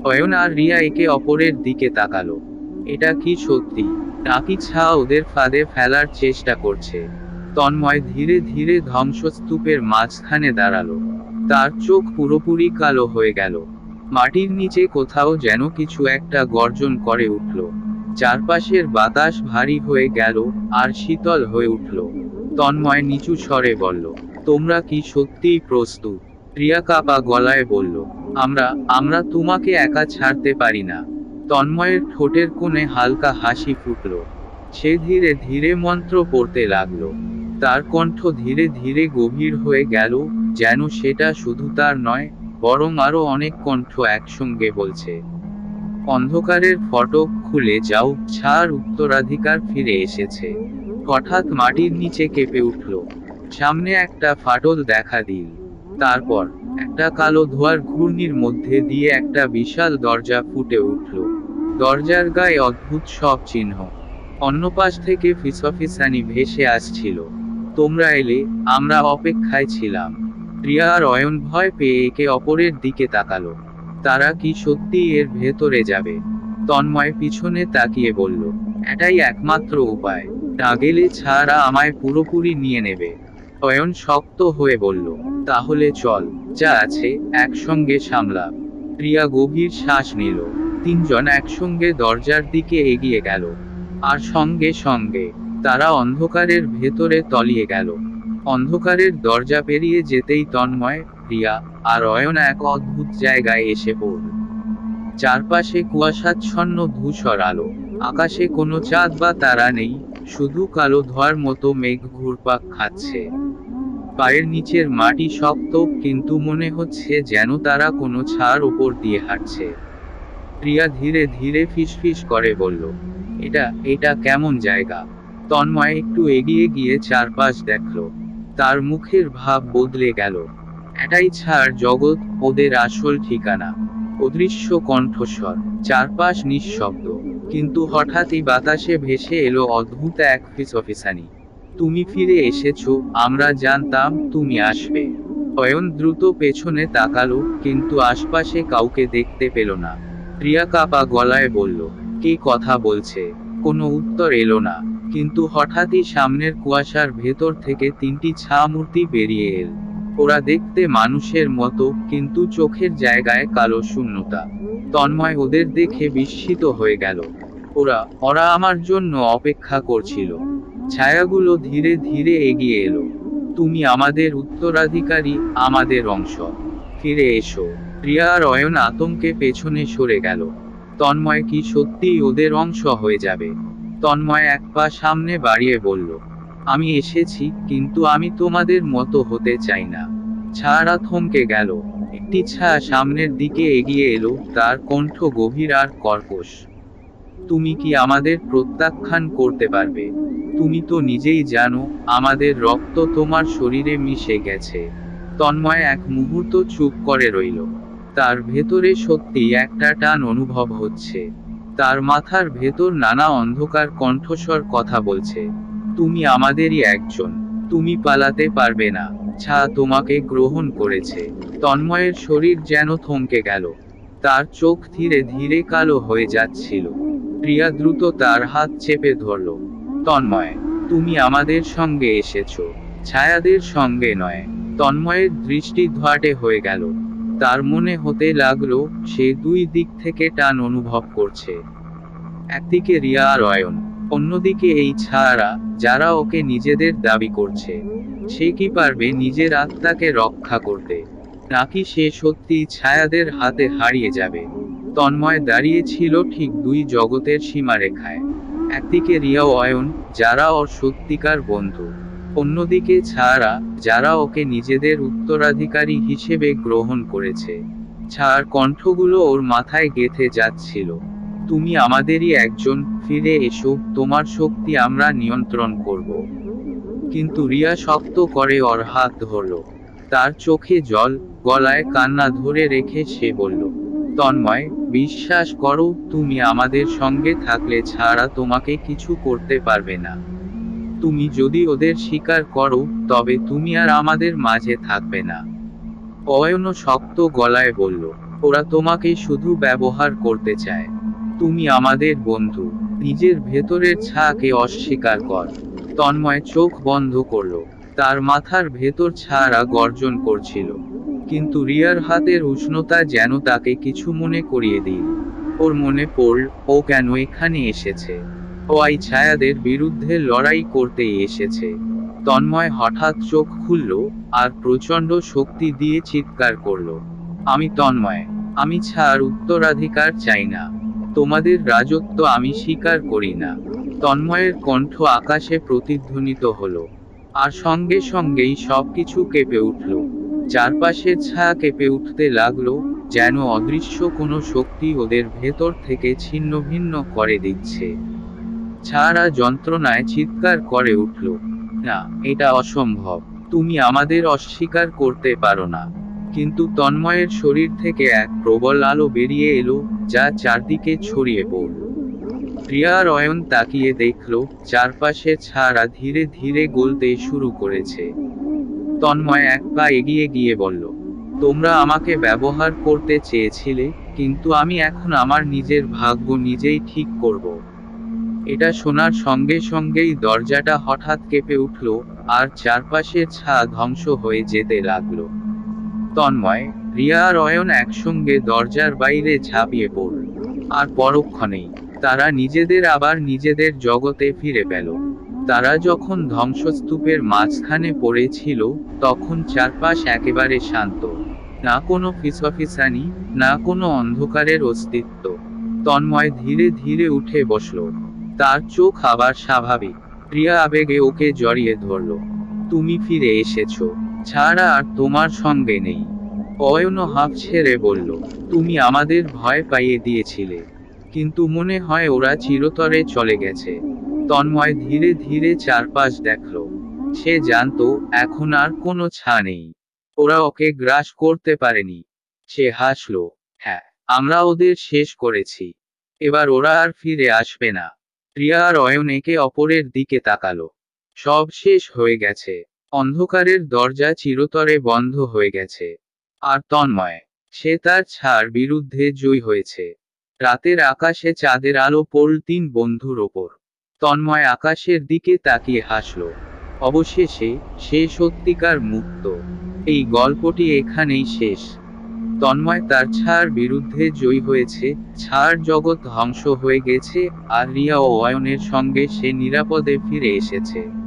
অয়ন আর রিয়া একে অপরের দিকে তাকালো। এটা কি সত্যি, নাকি ছায়া ওদের ফাঁদে ফেলার চেষ্টা করছে? তন্ময় ধীরে ধীরে ধ্বংসস্তূপের মাঝখানে দাঁড়ালো। তার চোখ পুরোপুরি কালো হয়ে গেল। মাটির নিচে কোথাও যেন কিছু একটা গর্জন করে উঠল। চারপাশের বাতাস ভারী হয়ে গেল, আর শীতল হয়ে উঠল। তন্ময় নিচু স্বরে বলল, তোমরা কি সত্যিই প্রস্তুত? রিয়া কাঁপা গলায় বলল, আমরা তোমাকে একা ছাড়তে পারি না। তন্ময়ের ঠোঁটের কোণে হালকা হাসি ফুটল। সে ধীরে ধীরে মন্ত্র পড়তে লাগল। তার কণ্ঠ ধীরে ধীরে গভীর হয়ে গেল, যেন সেটা শুধু তার নয়, বরং আরো অনেক কণ্ঠ একসঙ্গে বলছে। অন্ধকারের ফটক খুলে যাও, ছায়ার উত্তরাধিকার ফিরে এসেছে। হঠাৎ মাটির নিচে কেঁপে উঠল। সামনে একটা ফাটল দেখা দিল। তারপর একটা কালো ধোঁয়ার ঘূর্ণির মধ্যে দিয়ে একটা বিশাল দরজা ফুটে উঠল। দরজার গায়ে অদ্ভুত সব চিহ্ন। অন্য পাশ থেকে ফিসফিসানি ভেসে আসছিল। তোমরা এলে, আমরা অপেক্ষায় ছিলাম। রিয়া আর অয়ন ভয় পেয়ে একে অপরের দিকে তাকালো। তারা কি সত্যি এর ভেতরে যাবে? তন্ময় পিছনে তাকিয়ে বলল, এটাই একমাত্র উপায়। না গেলে ছাড়া আমায় পুরোপুরি নিয়ে নেবে। অয়ন শক্ত হয়ে বলল, তাহলে চল, যা আছে একসঙ্গে সামলা। রিয়া গভীর শ্বাস নিল। তিনজন একসঙ্গে দরজার দিকে এগিয়ে গেল। আর সঙ্গে সঙ্গে তারা অন্ধকারের ভেতরে তলিয়ে গেল। অন্ধকারের দরজা পেরিয়ে যেতেই তন্ময়, রিয়া আর অয়ন এক অদ্ভুত জায়গায় এসে পড়ল। চারপাশে কুয়াশাচ্ছন্ন ধূসর আলো। আকাশে কোনো চাঁদ বা তারা নেই, শুধু কালো ধোঁয়ার মতো মেঘ ঘুরপাক খাচ্ছে। পায়ের নিচের মাটি শক্ত, কিন্তু মনে হচ্ছে যেন তারা কোনো ছায়ার উপর দিয়ে হাঁটছে। প্রিয়া ধীরে ধীরে ফিসফিস করে বলল, এটা কেমন জায়গা? তন্ময় একটু এগিয়ে গিয়ে চারপাশ দেখল। তার মুখের ভাব বদলে গেল। এটাই ছায়ার জগৎ, ওদের আসল ঠিকানা। অদৃশ্য কণ্ঠস্বর। চারপাশ নিঃশব্দ। কিন্তু হঠাৎই বাতাসে ভেসে এলো অদ্ভুত এক ফিসফিসানি। তুমি ফিরে এসেছো, আমরা জানতাম তুমি আসবে। অয়ন দ্রুত পেছনে তাকালো, কিন্তু আশপাশে কাউকে দেখতে পেল না। প্রিয়া কাপা গলায় বলল, কে কথা বলছে? কোনো উত্তর এলো না। কিন্তু হঠাৎই সামনের কুয়াশার ভেতর থেকে তিনটি ছায়ামূর্তি বেরিয়ে এল। ওরা দেখতে মানুষের মতো, কিন্তু চোখের জায়গায় কালো শূন্যতা। তন্ময় ওদের দেখে বিস্মিত হয়ে গেল। ওরা আমার জন্য অপেক্ষা করছিল। ছায়াগুলো ধীরে ধীরে এগিয়ে এলো। তুমি আমাদের উত্তরাধিকারী, আমাদের অংশ। ফিরে এসো। প্রিয়া আর অয়ন আতঙ্কে পেছনে সরে গেল। তন্ময় কি সত্যিই ওদের অংশ হয়ে যাবে? তন্ময় এক পা সামনে বাড়িয়ে বলল, আমি এসেছি, কিন্তু আমি তোমাদের মতো হতে চাই না। ছায়ারা থমকে গেল। একটি ছায়া সামনের দিকে এগিয়ে এলো, তার কণ্ঠ গভীর আর কর্কশ। তুমি কি আমাদের প্রত্যাখ্যান করতে পারবে? তুমি তো নিজেই জানো, আমাদের রক্ত তোমার শরীরে মিশে গেছে। তন্ময় এক মুহূর্ত চুপ করে রইল। তার ভেতরে সত্যি একটা টান অনুভব হচ্ছে। তার মাথার ভেতর নানা অন্ধকার কণ্ঠস্বর কথা বলছে। তুমি আমাদেরই একজন। তুমি পালাতে পারবে না। ছায়া তোমাকে গ্রহণ করেছে। তন্ময়ের শরীর যেন থমকে গেল। তার চোখ ধীরে ধীরে কালো হয়ে যাচ্ছিল। প্রিয়া দ্রুত তার হাত চেপে ধরল। তন্ময়, তুমি আমাদের সঙ্গে এসেছো, ছায়াদের সঙ্গে নয়। তন্ময়ের দৃষ্টি ধোঁয়াটে হয়ে গেল। তার মনে হতে লাগলো, সে দুই দিক থেকে টান অনুভব করছে। একদিকে রিয়া আর অয়ন, অন্যদিকে এই ছায়ারা, যারা ওকে নিজেদের দাবি করছে। সে কি পারবে নিজের আত্মাকে রক্ষা করতে? নাকি সে সত্যিই ছায়াদের হাতে হারিয়ে যাবে? তন্ময় দাঁড়িয়ে ছিল ঠিক দুই জগতের সীমারেখায়। একদিকে রিয়া ও অয়ন, যারা ওর সত্যিকার বন্ধু। অন্যদিকে ছায়ারা, যারা ওকে নিজেদের উত্তরাধিকারী হিসেবে গ্রহণ করেছে। ছায়ার কণ্ঠগুলো ওর মাথায় গেঁথে যাচ্ছিল। তুমি আমাদেরই একজন, ফিরে এসো, তোমার শক্তি আমরা নিয়ন্ত্রণ করব। কিন্তু রিয়া শক্ত করে ওর হাত ধরল। তার চোখে জল, গলায় কান্না ধরে রেখে সে বলল, তন্ময়, বিশ্বাস করো, তুমি আমাদের সঙ্গে থাকলে ছাড়া তোমাকে কিছু করতে পারবে না। তুমি যদি ওদের স্বীকার করো, তবে তুমি আর আমাদের মাঝে থাকবে না। অয়নও শক্ত গলায় বলল, ওরা তোমাকে শুধু ব্যবহার করতে চায়। তুমি আমাদের বন্ধু। নিজের ভেতরের ছায়াকে অস্বীকার কর। তন্ময় চোখ বন্ধ করল। তার মাথার ভেতর ছায়ারা গর্জন করছিল। কিন্তু রিয়ার হাতের উষ্ণতা যেন তাকে কিছু মনে করিয়ে দিল। ওর মনে পড়ল, ও কেন এখানে এসেছে। ও এই ছায়াদের বিরুদ্ধে লড়াই করতেই এসেছে। তন্ময় হঠাৎ চোখ খুলল, আর প্রচণ্ড শক্তি দিয়ে চিৎকার করল, আমি তন্ময়। আমি ছায়ার উত্তরাধিকার চাই না। তোমাদের রাজত্ব আমি স্বীকার করি না। তন্ময়ের কণ্ঠ আকাশে প্রতিধ্বনিত হলো। আর সঙ্গে সঙ্গেই সবকিছু কেঁপে উঠল। চারপাশের ছায়া কেঁপে উঠতে লাগলো, যেন অদৃশ্য কোনো শক্তি ওদের ভেতর থেকে ছিন্ন ভিন্ন করে দিচ্ছে। ছায়ারা যন্ত্রণায় চিৎকার করে উঠল, না, এটা অসম্ভব। তুমি আমাদের অস্বীকার করতে পারো না। কিন্তু তন্ময়ের শরীর থেকে এক প্রবল আলো বেরিয়ে এলো, যা চারদিকে ছড়িয়ে পড়ল। প্রিয়া আর অয়ন তাকিয়ে দেখল, চারপাশে ছায়া ধীরে ধীরে গলতে শুরু করেছে। তন্ময় এক পা এগিয়ে গিয়ে বলল, তোমরা আমাকে ব্যবহার করতে চেয়েছিলে, কিন্তু আমি এখন আমার নিজের ভাগ্য নিজেই ঠিক করব। এটা শোনার সঙ্গে সঙ্গেই দরজাটা হঠাৎ কেঁপে উঠল, আর চারপাশের ছায়া ধ্বংস হয়ে যেতে লাগলো। তন্ময়, রিয়া আর অয়ন একসঙ্গে দরজার বাইরে ঝাঁপিয়ে পড়ল, আর পরক্ষণেই তারা নিজেদের জগতে ফিরে পেল। তারা যখন ধ্বংসস্তূপের মাঝখানে পড়েছিল, তখন চারপাশ একেবারে শান্ত। না কোনো ফিসফিসানি, না কোনো অন্ধকারের অস্তিত্ব। তন্ময় ধীরে ধীরে উঠে বসল। তার চোখ আবার স্বাভাবিক। প্রিয়া আবেগে ওকে জড়িয়ে ধরল। তুমি ফিরে এসেছো, ছাড়া আর তোমার সঙ্গে নেই। অয়ন হাঁফ ছেড়ে বলল, তুমি আমাদের ভয় পাইয়ে দিয়েছিলে, কিন্তু মনে হয় ওরা চিরতরে চলে গেছে। তন্ময় ধীরে ধীরে চারপাশ দেখল। সে জানতো এখন আর কোনো ছায়া নেই। ওরা ওকে গ্রাস করতে পারেনি। সে হাসল, হ্যাঁ, আমরা ওদের শেষ করেছি। এবার ওরা আর ফিরে আসবে না। প্রিয়া আর অয়ন একে অপরের দিকে তাকালো। সব শেষ হয়ে গেছে। অন্ধকারের দরজা চিরতরে বন্ধ হয়ে গেছে। আর তন্ময়, সে তার ছায়ার বিরুদ্ধে জয়ী হয়েছে। রাতের আকাশে চাঁদের আলো পড়ল তিন বন্ধুর ওপর। তন্ময় আকাশের দিকে তাকিয়ে হাসল। অবশেষে সে সত্যিকার মুক্ত। এই গল্পটি এখানেই শেষ। তন্ময় তার ছায়ার বিরুদ্ধে জয়ী হয়েছে, ছায়ার জগৎ ধ্বংস হয়ে গেছে, আর রিয়া ও অয়নের সঙ্গে সে নিরাপদে ফিরে এসেছে।